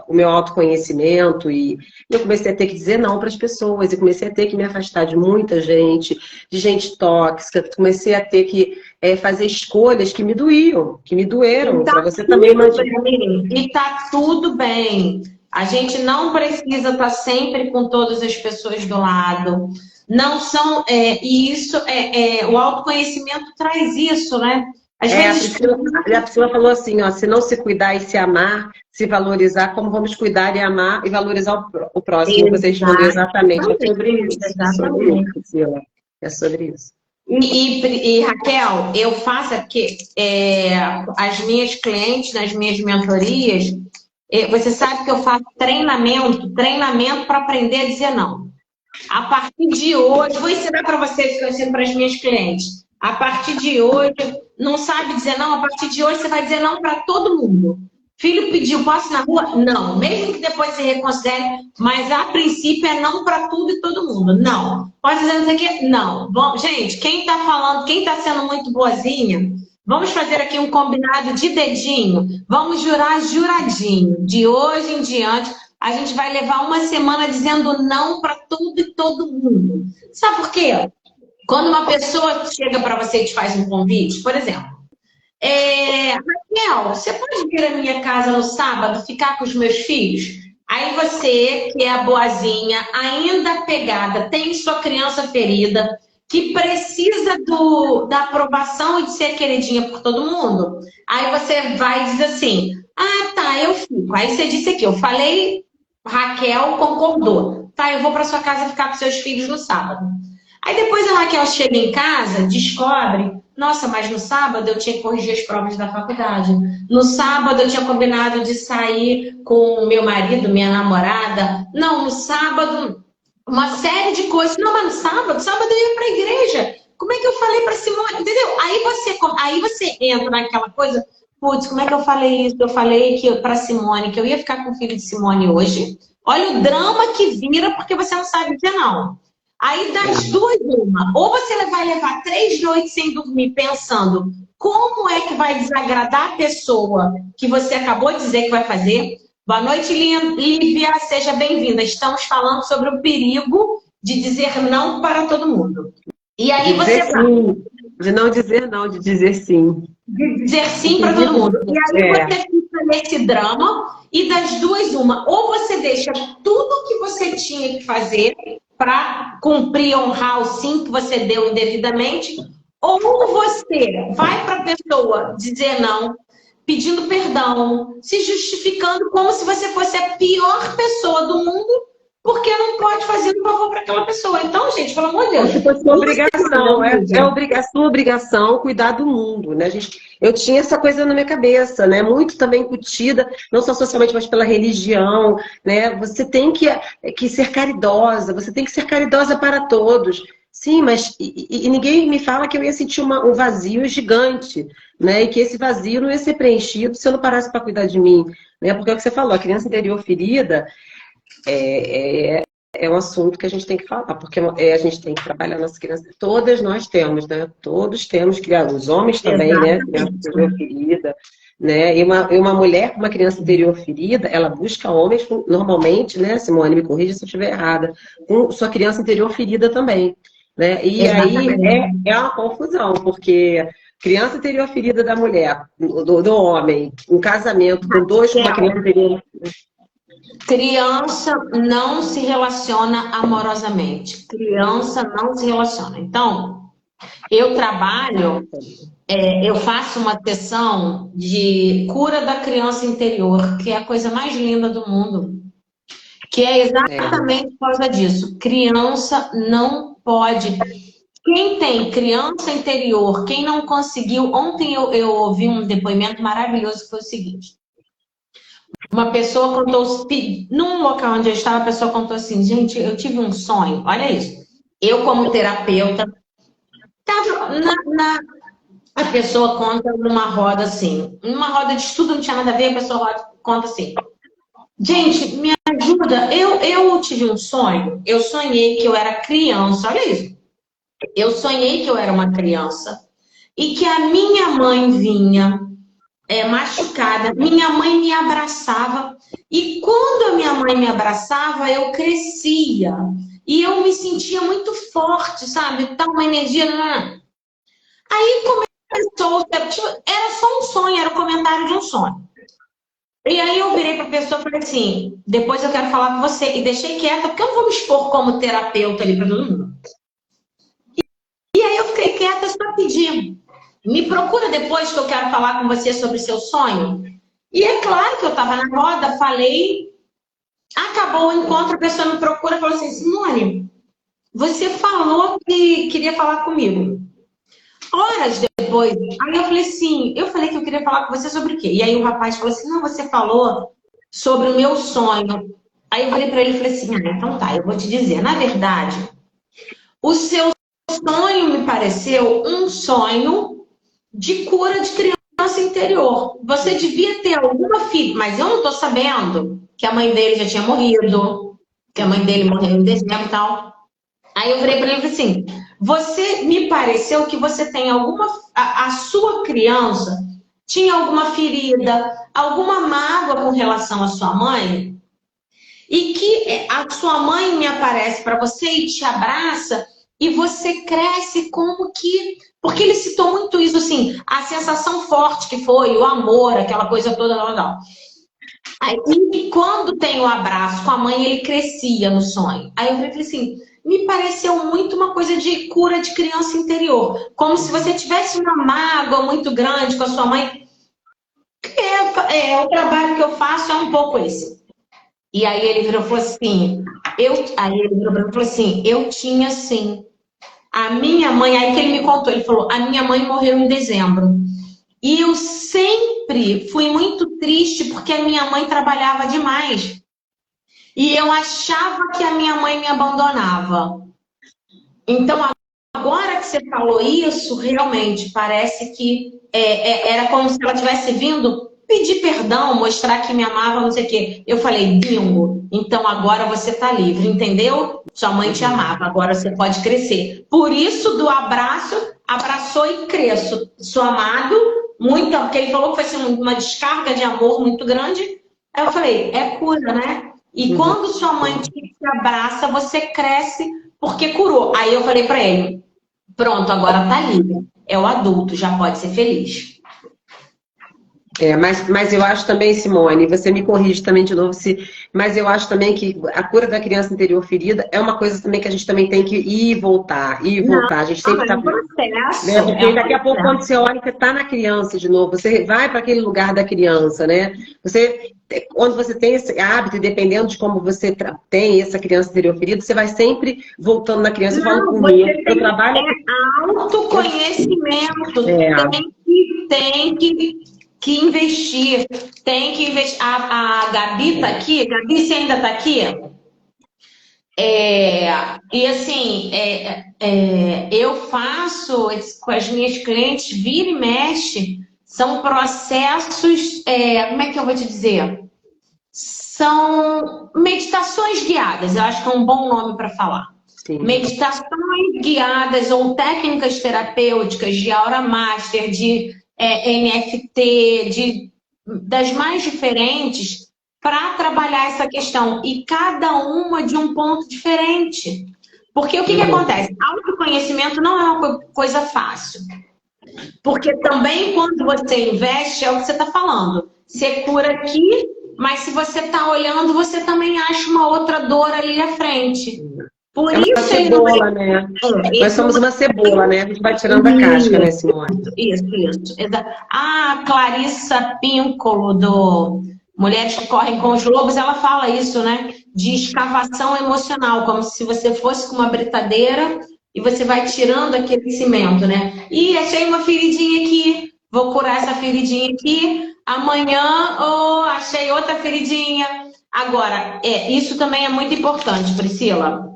o meu autoconhecimento e eu comecei a ter que dizer não para as pessoas, e comecei a ter que me afastar de muita gente, de gente tóxica, comecei a ter que fazer escolhas que me doeram, para você também imaginar. E tá tudo bem. A gente não precisa estar sempre com todas as pessoas do lado. Não são, e isso o autoconhecimento traz isso, né? Às vezes... A Priscila falou assim, ó, se não se cuidar e se amar, se valorizar, como vamos cuidar e amar e valorizar o próximo? Você respondeu exatamente. É sobre isso. Exatamente. Priscila. É sobre isso. E Raquel, eu faço aqui as minhas clientes, nas minhas mentorias, você sabe que eu faço treinamento para aprender a dizer não. A partir de hoje, vou ensinar para vocês que eu ensino para as minhas clientes. A partir de hoje, não sabe dizer não? A partir de hoje, você vai dizer não para todo mundo. Filho pediu, posso ir na rua? Não. Mesmo que depois se reconsidere, mas a princípio é não para tudo e todo mundo. Não. Pode dizer não sei o quê? Não. Bom, gente, quem está falando, quem está sendo muito boazinha, vamos fazer aqui um combinado de dedinho. Vamos jurar juradinho. De hoje em diante, a gente vai levar uma semana dizendo não para tudo e todo mundo. Sabe por quê? Quando uma pessoa chega para você e te faz um convite, por exemplo, Raquel, você pode vir à minha casa no sábado ficar com os meus filhos? Aí você, que é a boazinha, ainda pegada, tem sua criança ferida, que precisa da aprovação e de ser queridinha por todo mundo. Aí você vai e diz assim, ah, tá, eu fico. Aí você disse aqui, eu falei, Raquel concordou. Tá, eu vou para sua casa ficar com seus filhos no sábado. Aí depois a Raquel chega em casa, descobre, nossa, mas no sábado eu tinha que corrigir as provas da faculdade. No sábado eu tinha combinado de sair com meu marido, minha namorada. Não, no sábado uma série de coisas. Não, mas no sábado eu ia para a igreja. Como é que eu falei para Simone? Entendeu? Aí você entra naquela coisa, putz, como é que eu falei isso? Eu falei que para Simone que eu ia ficar com o filho de Simone hoje. Olha o drama que vira porque você não sabe dizer não. Aí das duas, uma. Ou você vai levar 3 noites sem dormir pensando como é que vai desagradar a pessoa que você acabou de dizer que vai fazer. Boa noite, Lívia. Seja bem-vinda. Estamos falando sobre o perigo de dizer não para todo mundo. E aí dizer sim. De não dizer não, de dizer sim. De dizer sim para todo mundo. E aí você fica nesse drama e das duas, uma. Ou você deixa tudo que você tinha que fazer para cumprir, honrar o sim que você deu indevidamente, ou você vai para a pessoa dizer não, pedindo perdão, se justificando como se você fosse a pior pessoa do mundo, porque não pode fazer um favor para aquela pessoa. Então, gente, pelo amor de Deus. Se fosse obrigação, é sua obrigação cuidar do mundo, né? Eu tinha essa coisa na minha cabeça, né? Muito também incutida, não só socialmente, mas pela religião, né? Você tem que ser caridosa, você tem que ser caridosa para todos. Sim, mas e ninguém me fala que eu ia sentir um vazio gigante, né? E que esse vazio não ia ser preenchido se eu não parasse para cuidar de mim, né? Porque é o que você falou, a criança interior ferida é um assunto que a gente tem que falar, porque a gente tem que trabalhar nas crianças. Todas nós temos, né? Todos temos criança, os homens também, né? Criança interior ferida, né? E uma mulher com uma criança interior ferida, ela busca homens, normalmente, né? Simone, me corrija se eu estiver errada, com sua criança interior ferida também, né? E aí é uma confusão, porque criança interior ferida da mulher, do homem, um casamento com dois com uma criança interior. Criança não se relaciona amorosamente. Criança não se relaciona. Então, eu trabalho, eu faço uma sessão de cura da criança interior, que é a coisa mais linda do mundo. Que é exatamente por causa disso. Criança não pode. Quem tem criança interior, quem não conseguiu. Ontem eu ouvi um depoimento maravilhoso que foi o seguinte. Uma pessoa contou, num local onde eu estava, a pessoa contou assim, gente, eu tive um sonho, olha isso. Eu, como terapeuta, estava a pessoa conta numa roda assim, numa roda de estudo, não tinha nada a ver, a pessoa conta assim, gente, me ajuda, eu tive um sonho, eu sonhei que eu era criança, olha isso. Eu sonhei que eu era uma criança e que a minha mãe vinha machucada, minha mãe me abraçava e quando a minha mãe me abraçava, eu crescia e eu me sentia muito forte, sabe? Tá uma energia. Aí começou, era só um sonho, era o comentário de um sonho. E aí eu virei para a pessoa e falei assim, depois eu quero falar com você e deixei quieta, porque eu não vou me expor como terapeuta ali para todo mundo. E aí eu fiquei quieta, só pedi. Me procura depois que eu quero falar com você sobre o seu sonho. E é claro que eu estava na roda, falei, acabou o encontro, a pessoa me procura e falou assim, Simone, você falou que queria falar comigo. Horas depois, aí eu falei assim, eu falei que eu queria falar com você sobre o quê? E aí o rapaz falou assim, não, você falou sobre o meu sonho. Aí eu falei para ele, falei assim, então tá, eu vou te dizer, na verdade, o seu sonho me pareceu um sonho de cura de criança interior. Você devia ter alguma filha, mas eu não tô sabendo que a mãe dele já tinha morrido, que a mãe dele morreu em dezembro e tal. Aí eu virei para ele e falei assim, você me pareceu que você tem alguma... A sua criança tinha alguma ferida, alguma mágoa com relação à sua mãe, e que a sua mãe me aparece para você e te abraça, e você cresce como que... Porque ele citou muito isso, assim, a sensação forte que foi, o amor, aquela coisa toda, não. Aí, e quando tem o abraço com a mãe, ele crescia no sonho. Aí eu falei assim, me pareceu muito uma coisa de cura de criança interior. Como se você tivesse uma mágoa muito grande com a sua mãe. O trabalho que eu faço é um pouco esse. E aí ele virou e falou assim, eu tinha sim. A minha mãe, aí que ele me contou, ele falou, a minha mãe morreu em dezembro. E eu sempre fui muito triste porque a minha mãe trabalhava demais. E eu achava que a minha mãe me abandonava. Então, agora que você falou isso, realmente parece que era como se ela tivesse vindo pedir perdão, mostrar que me amava, não sei o quê. Eu falei, bingo, então agora você tá livre, entendeu? Sua mãe te amava, agora você pode crescer. Por isso, do abraço, abraçou e cresço. Sou amado, muito, porque ele falou que foi assim, uma descarga de amor muito grande. Aí eu falei, é cura, né? E quando sua mãe te abraça, você cresce porque curou. Aí eu falei pra ele, pronto, agora tá livre. É o adulto, já pode ser feliz. Mas eu acho também, Simone, você me corrige também de novo, mas eu acho também que a cura da criança interior ferida é uma coisa também que a gente também tem que ir e voltar, ir e voltar. A gente sempre é um processo. Né? Porque daqui a pouco, quando você olha, você está na criança de novo, você vai para aquele lugar da criança, né? Quando você tem esse hábito, dependendo de como você tem essa criança interior ferida, você vai sempre voltando na criança. Eu falo comigo, eu trabalho... Autoconhecimento. Tem que investir. Tem que investir. A Gabi tá aqui. Gabi, você ainda tá aqui? E assim, eu faço com as minhas clientes, vira e mexe, são processos, como é que eu vou te dizer? São meditações guiadas, eu acho que é um bom nome para falar. Sim. Meditações guiadas ou técnicas terapêuticas de Aura Master, de NFT, das mais diferentes, para trabalhar essa questão. E cada uma de um ponto diferente. Porque o que acontece? Autoconhecimento não é uma coisa fácil. Porque também quando você investe, é o que você está falando. Você cura aqui, mas se você está olhando, você também acha uma outra dor ali à frente. Por isso uma cebola, né? Nós somos uma cebola, né? A gente vai tirando a casca, né, Simone? Isso. A Clarissa Píncolo, do Mulheres que Correm com os Lobos, ela fala isso, né? De escavação emocional, como se você fosse com uma britadeira e você vai tirando aquele cimento, né? E achei uma feridinha aqui, vou curar essa feridinha aqui. Amanhã, achei outra feridinha. Agora, isso também é muito importante, Priscila.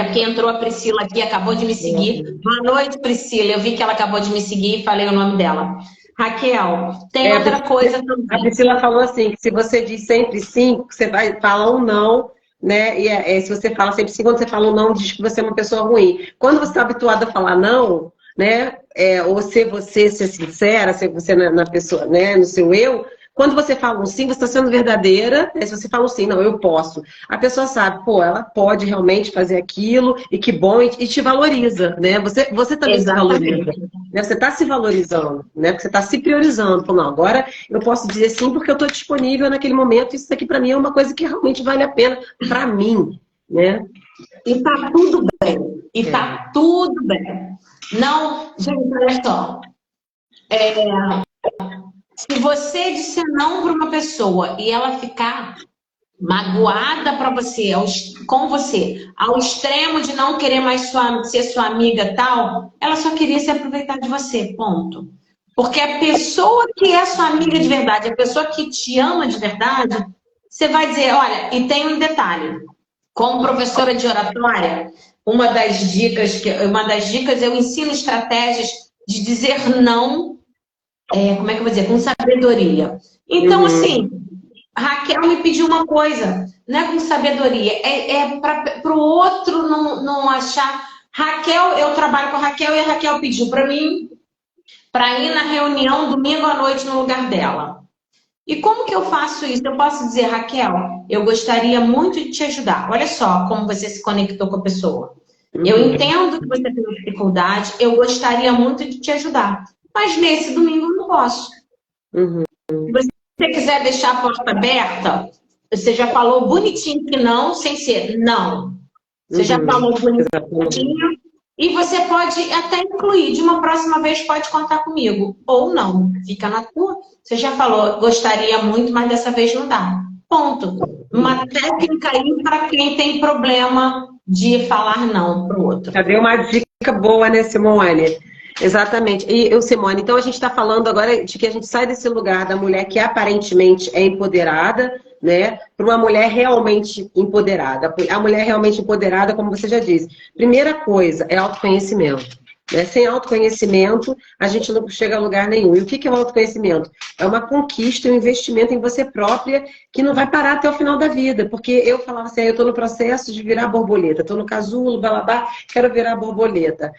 Aqui entrou a Priscila aqui, acabou de me seguir. Boa noite, Priscila. Eu vi que ela acabou de me seguir e falei o nome dela. Raquel, tem outra coisa também. A Priscila falou assim, que se você diz sempre sim, você vai falar um não, né? E se você fala sempre sim, quando você fala um não, diz que você é uma pessoa ruim. Quando você está habituado a falar não, né? Ou ser você ser sincera, ser você na pessoa, né? No seu eu. Quando você fala um sim, você está sendo verdadeira. Né? Se você fala um sim, não, eu posso. A pessoa sabe, pô, ela pode realmente fazer aquilo, e que bom, e te valoriza, né? Você também se valoriza. Né? Você está se valorizando, né? Porque você está se priorizando. Falando, não, agora eu posso dizer sim porque eu estou disponível naquele momento. Isso aqui para mim é uma coisa que realmente vale a pena para mim, né? E tá tudo bem. Tá tudo bem. Não, gente, olha só. Se você disser não para uma pessoa e ela ficar magoada com você, ao extremo de não querer mais ser sua amiga tal, ela só queria se aproveitar de você, ponto. Porque a pessoa que é sua amiga de verdade, a pessoa que te ama de verdade, você vai dizer, olha, e tem um detalhe, como professora de oratória, uma das dicas eu ensino estratégias de dizer não, como é que eu vou dizer? Com sabedoria. Então, assim, Raquel me pediu uma coisa, não é com sabedoria, para o outro não achar. Raquel, eu trabalho com a Raquel e a Raquel pediu para mim para ir na reunião domingo à noite no lugar dela. E como que eu faço isso? Eu posso dizer, Raquel, eu gostaria muito de te ajudar. Olha só como você se conectou com a pessoa. Eu entendo que você tem dificuldade, eu gostaria muito de te ajudar. Mas nesse domingo eu não posso. Se você quiser deixar a porta aberta, você já falou bonitinho que não, sem ser não. Você já falou bonitinho. E você pode até incluir, de uma próxima vez pode contar comigo. Ou não, fica na tua. Você já falou, gostaria muito, mas dessa vez não dá. Ponto. Uma técnica aí para quem tem problema de falar não para o outro. Já deu uma dica boa, né, Simone? Exatamente. E, Simone, então a gente está falando agora de que a gente sai desse lugar da mulher que aparentemente é empoderada, né, para uma mulher realmente empoderada? A mulher realmente empoderada, como você já disse, primeira coisa é autoconhecimento. Né? Sem autoconhecimento, a gente não chega a lugar nenhum. E o que é o autoconhecimento? É uma conquista, um investimento em você própria que não vai parar até o final da vida. Porque eu falava assim, eu estou no processo de virar borboleta, estou no casulo, blá, quero virar borboleta.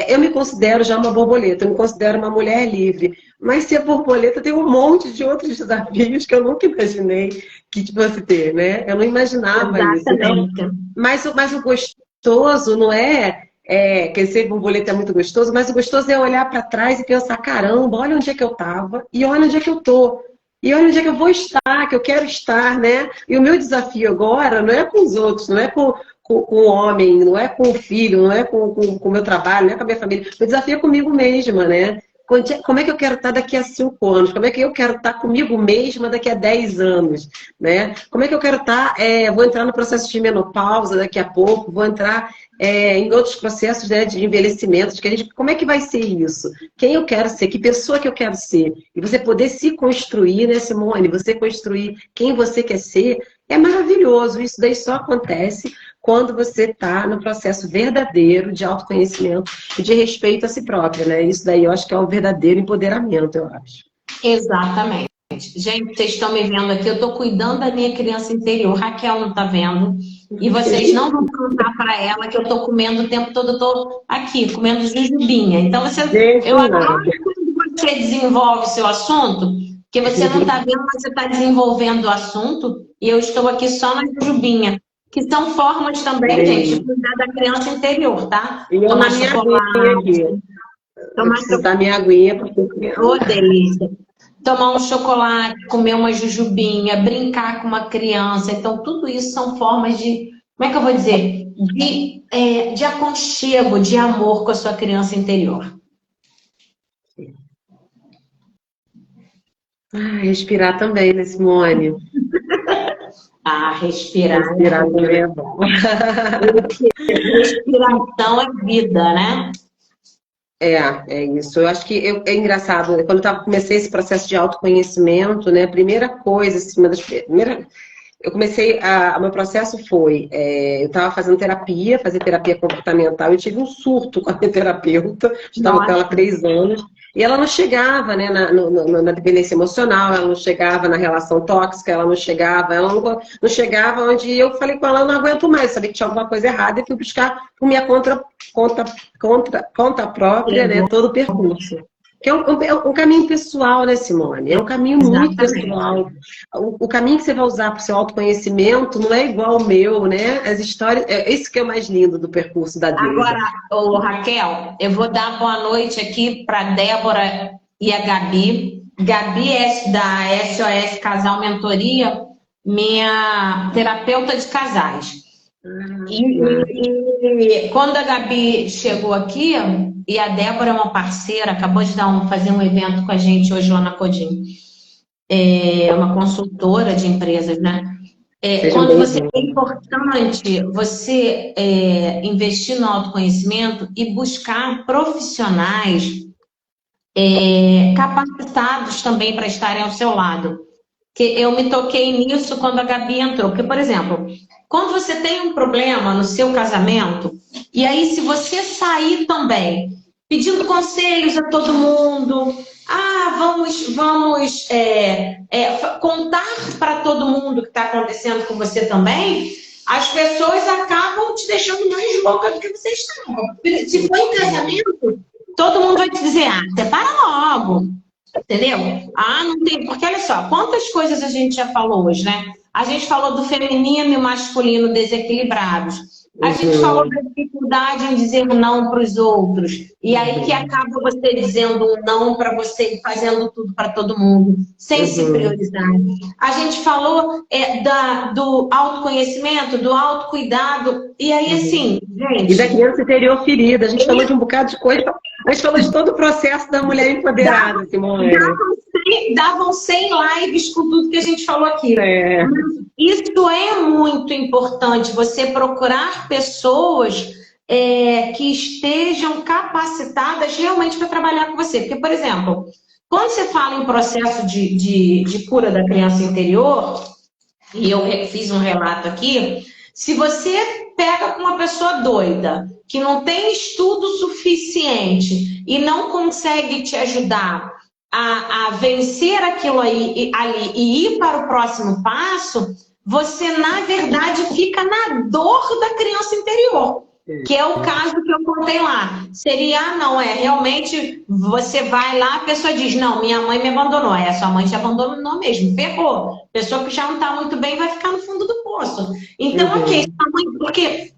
Eu me considero já uma borboleta, eu me considero uma mulher livre. Mas ser borboleta tem um monte de outros desafios que eu nunca imaginei que fosse ter, né? Eu não imaginava isso. Então, mas o gostoso não é... quer dizer, borboleta é muito gostoso, mas o gostoso é olhar para trás e pensar, caramba, olha onde é que eu estava e olha onde é que eu tô. E olha onde é que eu vou estar, que eu quero estar, né? E o meu desafio agora não é com os outros, não é com o homem, não é com o filho, não é com o meu trabalho, não é com a minha família. O desafio é comigo mesma, né? Como é que eu quero estar daqui a 5 anos? Como é que eu quero estar comigo mesma daqui a 10 anos? Né? Como é que eu quero estar... vou entrar no processo de menopausa daqui a pouco, vou entrar em outros processos, né, de envelhecimento. Como é que vai ser isso? Quem eu quero ser? Que pessoa que eu quero ser? E você poder se construir, né, Simone? Você construir quem você quer ser é maravilhoso. Isso daí só acontece quando você está no processo verdadeiro de autoconhecimento e de respeito a si própria, né? Isso daí eu acho que é um verdadeiro empoderamento, eu acho. Exatamente. Gente, vocês estão me vendo aqui, eu estou cuidando da minha criança interior, Raquel não está vendo, e vocês não vão contar para ela que eu estou comendo o tempo todo, eu estou aqui, comendo jujubinha. Então, eu adoro quando você desenvolve o seu assunto, que você não está vendo, mas você está desenvolvendo o assunto, e eu estou aqui só na jujubinha. Que são formas também, gente, de cuidar da criança interior, tá? E tomar chocolate. Tomar minha aguinha. Ô, delícia. Tomar um chocolate, comer uma jujubinha, brincar com uma criança. Então, tudo isso são formas de, como é que eu vou dizer? De aconchego, de amor com a sua criança interior. Respirar também, né, Simone? Respirar. Respirar também é bom. Respiração é vida, né? É isso. Eu acho que é engraçado, quando eu comecei esse processo de autoconhecimento, né, a primeira coisa, assim, eu comecei, o meu processo foi, eu estava fazendo fazer terapia comportamental, eu tive um surto com a minha terapeuta, estava com ela há 3 anos, e ela não chegava, né, na dependência emocional, ela não chegava na relação tóxica, ela não chegava onde eu falei com ela, eu não aguento mais, sabia que tinha alguma coisa errada, e fui buscar por minha conta própria, né, todo o percurso. Que é um caminho pessoal, né, Simone? É um caminho muito pessoal. O caminho que você vai usar para o seu autoconhecimento não é igual ao meu, né? As histórias... Isso que é o mais lindo do percurso da Deusa. Agora, Raquel, eu vou dar boa noite aqui para Débora e a Gabi. Gabi é da SOS Casal Mentoria, minha terapeuta de casais. E quando a Gabi chegou aqui, e a Débora é uma parceira, acabou de fazer um evento com a gente hoje lá na Codim. É uma consultora de empresas, né? É importante você investir no autoconhecimento e buscar profissionais capacitados também para estarem ao seu lado. Que eu me toquei nisso quando a Gabi entrou. Porque, por exemplo, quando você tem um problema no seu casamento, e aí se você sair também pedindo conselhos a todo mundo, vamos contar para todo mundo o que está acontecendo com você também, as pessoas acabam te deixando mais louca do que você estava. Se for em casamento, todo mundo vai te dizer, separa logo. Entendeu? Não tem. Porque olha só, quantas coisas a gente já falou hoje, né? A gente falou do feminino e masculino desequilibrados. A gente falou da dificuldade em dizer não para os outros. E aí que acaba você dizendo um não para você e fazendo tudo para todo mundo, sem se priorizar. A gente falou do autoconhecimento, do autocuidado. E aí, assim, gente... E da criança interior ferida. A gente falou de um bocado de coisa. A gente falou de todo o processo da mulher empoderada, Simone. Davam 100 lives com tudo que a gente falou aqui. Isso é muito importante, você procurar pessoas que estejam capacitadas realmente para trabalhar com você. Porque, por exemplo, quando você fala em processo de cura da criança interior, e eu fiz um relato aqui, se você pega com uma pessoa doida, que não tem estudo suficiente e não consegue te ajudar a vencer aquilo ali e ir para o próximo passo, você, na verdade, fica na dor da criança interior. Que é o caso que eu contei lá. Seria, não, realmente você vai lá, a pessoa diz, não, minha mãe me abandonou. Sua mãe te abandonou mesmo, ferrou. Pessoa que já não está muito bem vai ficar no fundo do poço. Então, ok, sua mãe, porque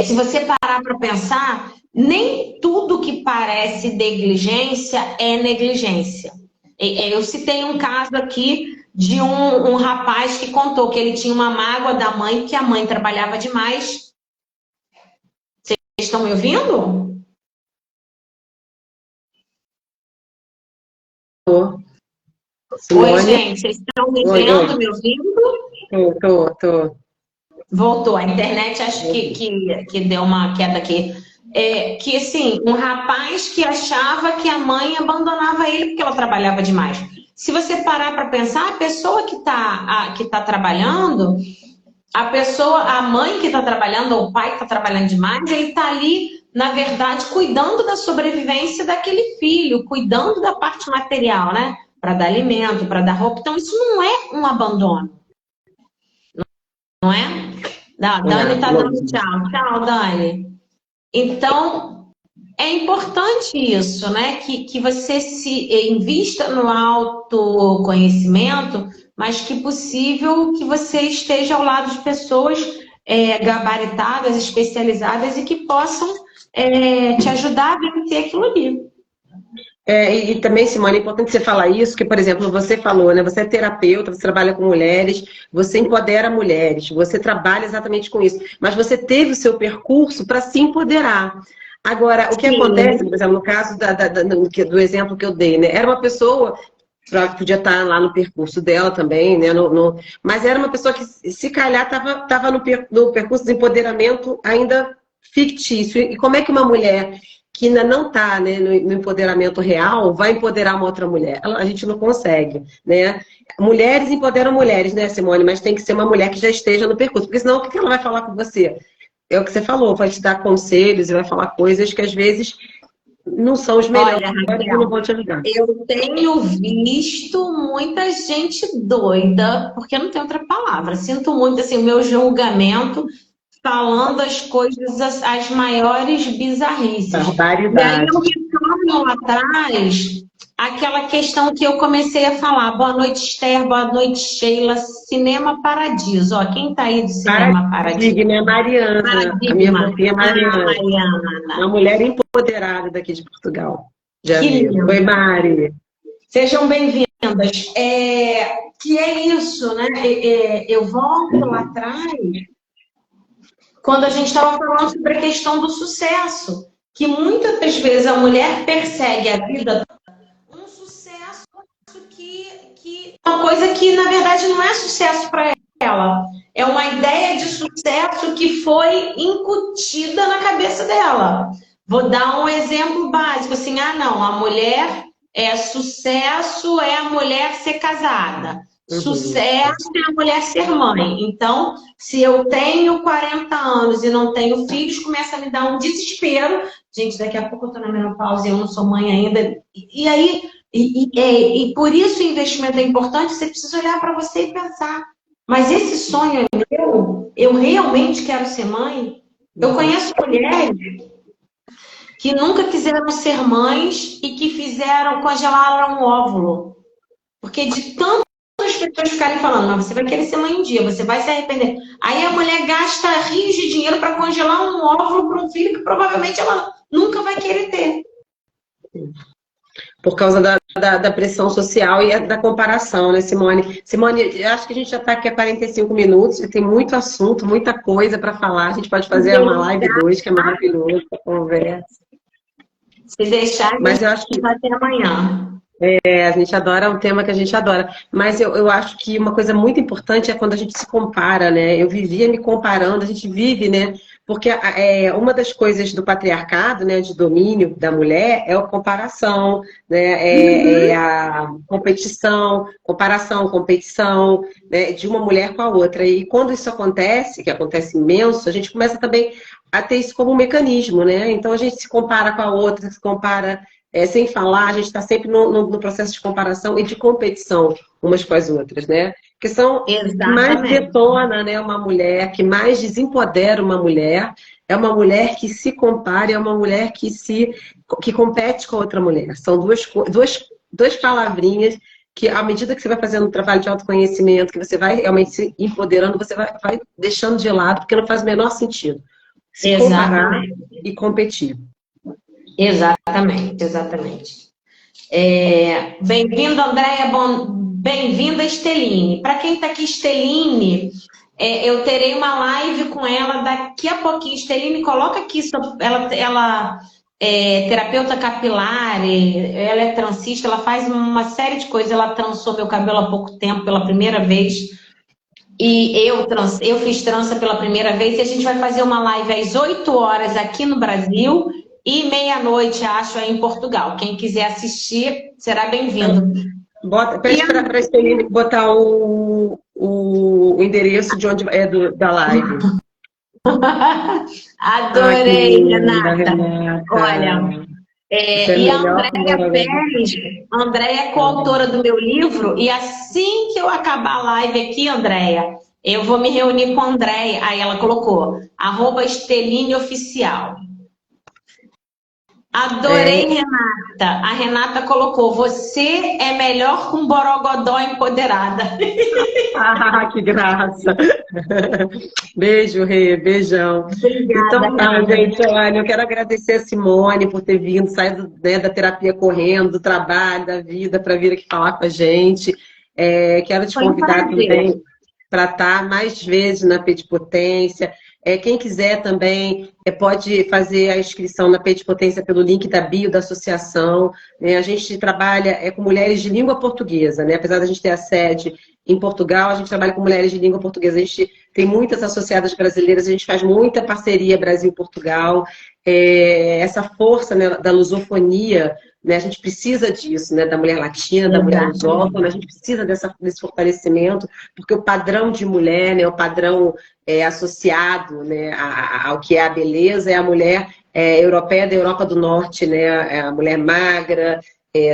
se você parar para pensar, nem tudo que parece negligência é negligência. Eu citei um caso aqui de um rapaz que contou que ele tinha uma mágoa da mãe, que a mãe trabalhava demais. Vocês estão me ouvindo? Oi, gente, vocês estão me vendo, me ouvindo? Tô. Voltou, a internet acho que deu uma queda aqui. Que assim, um rapaz que achava que a mãe abandonava ele porque ela trabalhava demais. Se você parar para pensar, a pessoa que tá trabalhando, a mãe que está trabalhando, ou o pai que está trabalhando demais, ele está ali, na verdade, cuidando da sobrevivência daquele filho, cuidando da parte material, né? Para dar alimento, para dar roupa. Então, isso não é um abandono. Não é? Dani está dando tchau. Tchau, Dani. Então, é importante isso, né? Que você se invista no autoconhecimento, mas que possível que você esteja ao lado de pessoas gabaritadas, especializadas e que possam te ajudar a vencer aquilo ali. E também, Simone, é importante você falar isso, que, por exemplo, você falou, né? Você é terapeuta, você trabalha com mulheres, você empodera mulheres, você trabalha exatamente com isso, mas você teve o seu percurso para se empoderar. Agora, o que acontece, por exemplo, no caso do exemplo que eu dei, né? Era uma pessoa, podia estar lá no percurso dela também, né? Mas era uma pessoa que, se calhar, estava no percurso de empoderamento ainda fictício. E como é que uma mulher que ainda não está, né, no empoderamento real vai empoderar uma outra mulher? A gente não consegue, né? Mulheres empoderam mulheres, né, Simone? Mas tem que ser uma mulher que já esteja no percurso, porque senão o que ela vai falar com você? É o que você falou, vai te dar conselhos e vai falar coisas que às vezes não são os melhores. Olha, Raquel, não vão te ajudar. Eu tenho visto muita gente doida, porque não tem outra palavra. Sinto muito assim, o meu julgamento falando as coisas, as maiores bizarrices. Barbaridade. E aí eu retorno lá atrás aquela questão que eu comecei a falar. Boa noite, Esther. Boa noite, Sheila. Cinema Paradiso. Ó, quem tá aí do Cinema Paradiso? Paradigma, é Mariana. Paradigma. A minha fofinha é Mariana. Mariana. Uma mulher empoderada daqui de Portugal. Já Que viu. lindo. Oi, Mari. Sejam bem-vindas. Que é isso, né? Eu volto lá atrás, quando a gente estava falando sobre a questão do sucesso, que muitas das vezes a mulher persegue a vida um sucesso que uma coisa que na verdade não é sucesso para ela, é uma ideia de sucesso que foi incutida na cabeça dela. Vou dar um exemplo básico, assim, não, a mulher sucesso é a mulher ser casada. Sucesso é a mulher ser mãe. Então, se eu tenho 40 anos e não tenho filhos, começa a me dar um desespero. Gente, daqui a pouco eu estou na menopausa e eu não sou mãe ainda. E aí, por isso o investimento é importante, você precisa olhar para você e pensar. Mas esse sonho é meu? Eu realmente quero ser mãe? Eu conheço mulheres que nunca quiseram ser mães e que congelaram um óvulo. Porque de tanto as pessoas ficarem falando, mas você vai querer ser mãe um dia, você vai se arrepender. Aí a mulher gasta rios de dinheiro para congelar um óvulo para um filho que provavelmente ela nunca vai querer ter. Por causa da pressão social e da comparação, né, Simone? Simone, acho que a gente já está aqui há 45 minutos e tem muito assunto, muita coisa para falar. A gente pode fazer uma live 2, que é maravilhoso, a conversa. Se deixar, mas eu acho que vai ter amanhã. A gente adora, é um tema que a gente adora. Mas eu acho que uma coisa muito importante é quando a gente se compara, né? Eu vivia me comparando, a gente vive, né? Porque uma das coisas do patriarcado, né, de domínio da mulher, é a comparação, né? É a competição, né, de uma mulher com a outra. E quando isso acontece, que acontece imenso, a gente começa também a ter isso como um mecanismo, né? Então a gente se compara com a outra, se compara. Sem falar, a gente está sempre no processo de comparação e de competição umas com as outras, né? Que são que mais Exatamente. detona, né, uma mulher, que mais desempodera uma mulher, é uma mulher que se compara, é uma mulher que compete com outra mulher. São duas palavrinhas que, à medida que você vai fazendo um trabalho de autoconhecimento, que você vai realmente se empoderando, você vai deixando de lado, porque não faz o menor sentido se comparar Exatamente. e competir. Exatamente, exatamente. Bem-vindo, Andréia. Bem-vinda, Esteline. Para quem está aqui, Esteline, eu terei uma live com ela daqui a pouquinho. Esteline, coloca aqui. Ela é terapeuta capilar, ela é transista, ela faz uma série de coisas. Ela trançou meu cabelo há pouco tempo pela primeira vez. E eu fiz trança pela primeira vez. E a gente vai fazer uma live às 8 horas aqui no Brasil e meia-noite, acho, aí em Portugal. Quem quiser assistir, será bem-vindo. Pede para a Esteline botar o endereço de onde da live. Adorei, Renata. Renata. Olha, Você é e a melhor que Andréia Pérez, a Andréia é coautora do meu livro, e assim que eu acabar a live aqui, Andréia, eu vou me reunir com a Andréia. Aí ela colocou, @Esteline Oficial. Adorei, Renata. A Renata colocou, você é melhor que um borogodó empoderada. Que graça. Beijo, Rê, beijão. Obrigada, Então tá, Renata. gente, olha, eu quero agradecer a Simone por ter vindo, saído, né, da terapia correndo, do trabalho, da vida, para vir aqui falar com a gente. Quero te Foi um convidar prazer. também para estar mais vezes na Pede Potência. Quem quiser também pode fazer a inscrição na Pede Potência pelo link da bio da associação. A gente trabalha com mulheres de língua portuguesa, né? Apesar da gente ter a sede em Portugal, a gente trabalha com mulheres de língua portuguesa. A gente tem muitas associadas brasileiras, a gente faz muita parceria Brasil-Portugal. Essa força, né, da lusofonia, né, a gente precisa disso, né, da mulher latina, da mulher lusófona, a gente precisa desse fortalecimento, porque o padrão de mulher, né, o padrão associado, né, ao que é a beleza é a mulher europeia da Europa do Norte, né, a mulher magra,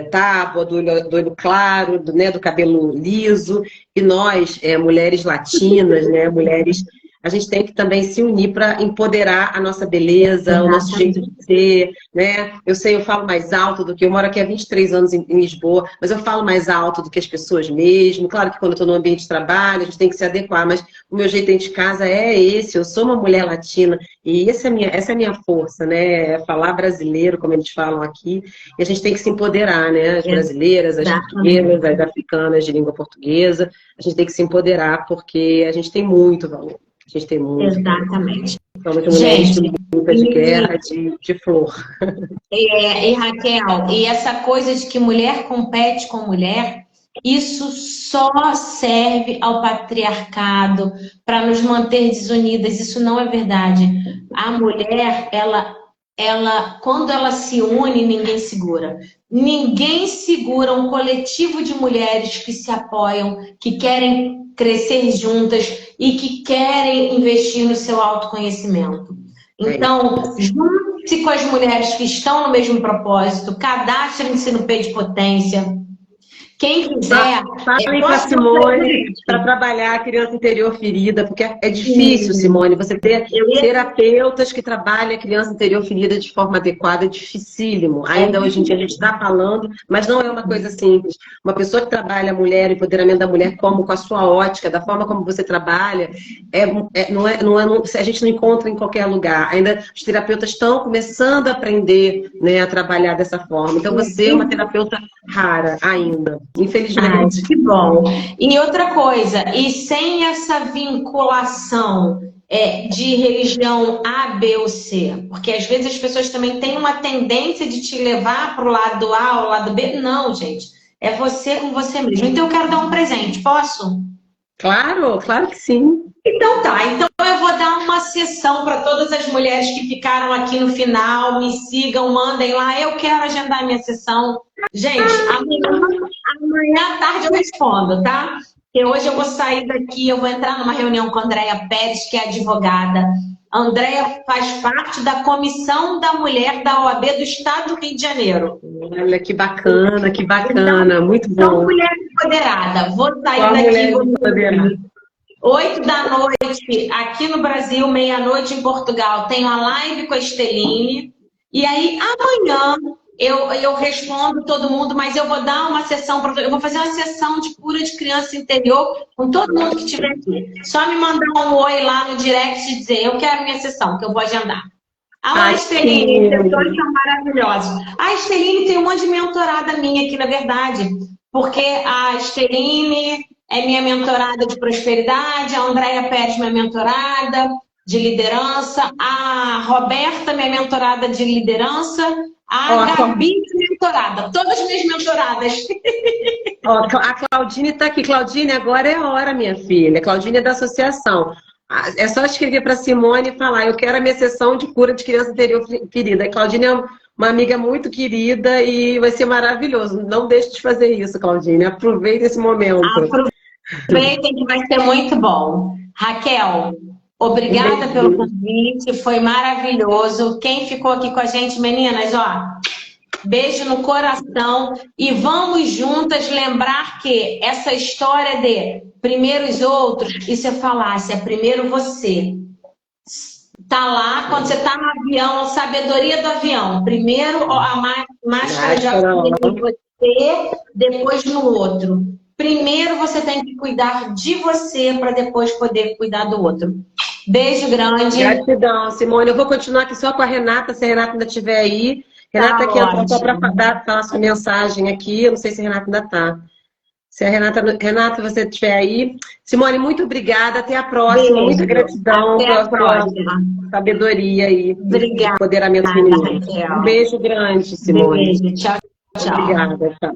tábua, do olho claro, né, do cabelo liso, e nós, mulheres latinas, né, mulheres, a gente tem que também se unir para empoderar a nossa beleza, o nosso jeito de ser, né? Eu sei, eu falo mais alto do que eu moro aqui há 23 anos em Lisboa, mas eu falo mais alto do que as pessoas mesmo. Claro que quando eu estou no ambiente de trabalho, a gente tem que se adequar, mas o meu jeito dentro de casa é esse, eu sou uma mulher latina, e essa é a minha força, né? É falar brasileiro, como eles falam aqui, e a gente tem que se empoderar, né? As brasileiras, as portuguesas, as africanas de língua portuguesa, a gente tem que se empoderar porque a gente tem muito valor. A gente tem muito. Exatamente. Somos mulheres de luta, de guerra, de flor. E Raquel, e essa coisa de que mulher compete com mulher, isso só serve ao patriarcado para nos manter desunidas. Isso não é verdade. A mulher, quando ela se une, ninguém segura. Ninguém segura um coletivo de mulheres que se apoiam, que querem crescer juntas e que querem investir no seu autoconhecimento. Então, junte-se com as mulheres que estão no mesmo propósito, cadastrem-se no Pede Potência. Quem quiser... Falem com a Simone para trabalhar a criança interior ferida, porque é difícil, Simone, você ter terapeutas que trabalham a criança interior ferida de forma adequada, é dificílimo. Ainda hoje em dia a gente está falando, mas não é uma coisa simples. Uma pessoa que trabalha a mulher, o empoderamento da mulher, como com a sua ótica, da forma como você trabalha, a gente não encontra em qualquer lugar. Ainda os terapeutas estão começando a aprender, né, a trabalhar dessa forma. Então você é uma terapeuta rara ainda. Infelizmente. Que bom. E outra coisa, e sem essa vinculação de religião A, B ou C, porque às vezes as pessoas também têm uma tendência de te levar para o lado A ou lado B. Não, gente. É você com você mesmo. Então eu quero dar um presente, posso? Claro, claro que sim. Então tá, então eu vou dar uma sessão para todas as mulheres que ficaram aqui no final, me sigam, mandem lá, eu quero agendar minha sessão. Gente, amanhã à tarde eu respondo, tá? Porque hoje eu vou sair daqui, eu vou entrar numa reunião com a Andréia Pérez, que é advogada. A Andréia faz parte da Comissão da Mulher da OAB do Estado do Rio de Janeiro. Olha, que Então, bacana, muito sou bom. mulher empoderada. Vou sair Só daqui, mulher vou empoderada. 8 da noite aqui no Brasil, meia-noite em Portugal. Tenho a live com a Esteline. E aí, amanhã, eu respondo todo mundo, mas eu vou dar uma sessão, eu vou fazer uma sessão de cura de criança interior com todo mundo que estiver aqui. Só me mandar um oi lá no direct e dizer, eu quero minha sessão, que eu vou agendar. A Ai, Esteline, vocês dois são maravilhosos. A Esteline tem um monte de mentorada minha aqui, na verdade, porque a Esteline é minha mentorada de prosperidade, a Andréia Pérez, minha mentorada de liderança, a Roberta, minha mentorada de liderança, a Gabi, minha mentorada, todas minhas mentoradas. Ó, a Claudine está aqui. Claudine, agora é a hora, minha filha. Claudine é da associação. É só escrever para Simone e falar: eu quero a minha sessão de cura de criança interior ferida. A Claudine é uma amiga muito querida e vai ser maravilhoso. Não deixe de fazer isso, Claudine. Aproveite esse momento. Aproveitem que vai ser muito bom. Raquel, Um obrigada pelo beijinho. convite, foi maravilhoso. Quem ficou aqui com a gente, meninas, ó, beijo no coração e vamos juntas lembrar que essa história de primeiro os outros, isso é falácia, é primeiro você. Tá lá, quando você tá no avião, sabedoria do avião. Primeiro a máscara de oxigênio em você, depois no outro. Primeiro você tem que cuidar de você para depois poder cuidar do outro. Beijo grande. Gratidão, Simone. Eu vou continuar aqui só com a Renata, se a Renata ainda estiver aí. Renata Tá aqui entrou só para ótimo. falar sua mensagem aqui. Eu não sei se a Renata ainda está. Se a Renata, você estiver aí. Simone, muito obrigada. Até a próxima. Muita Beijo. gratidão Até a pela sua próxima. sabedoria aí e Obrigada, empoderamento feminino. Um Raquel. beijo grande, Simone. Beijo. Tchau, tchau. Obrigada. Tchau.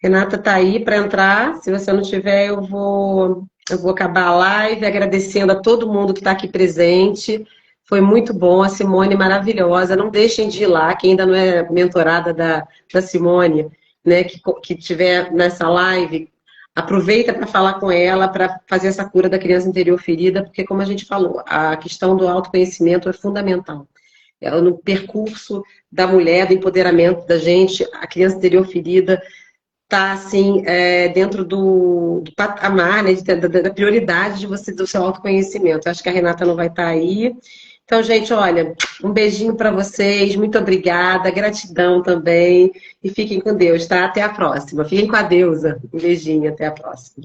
Renata está aí para entrar. Se você não tiver, eu vou acabar a live agradecendo a todo mundo que está aqui presente. Foi muito bom, a Simone maravilhosa. Não deixem de ir lá, quem ainda não é mentorada da Simone, né, que tiver nessa live, aproveita para falar com ela, para fazer essa cura da criança interior ferida, porque, como a gente falou, a questão do autoconhecimento é fundamental. No percurso da mulher, do empoderamento da gente, a criança interior ferida está assim, dentro do patamar, né, da prioridade de você, do seu autoconhecimento. Eu acho que a Renata não vai estar aí. Então, gente, olha, um beijinho para vocês, muito obrigada, gratidão também, e fiquem com Deus, tá? Até a próxima. Fiquem com a deusa. Um beijinho, até a próxima.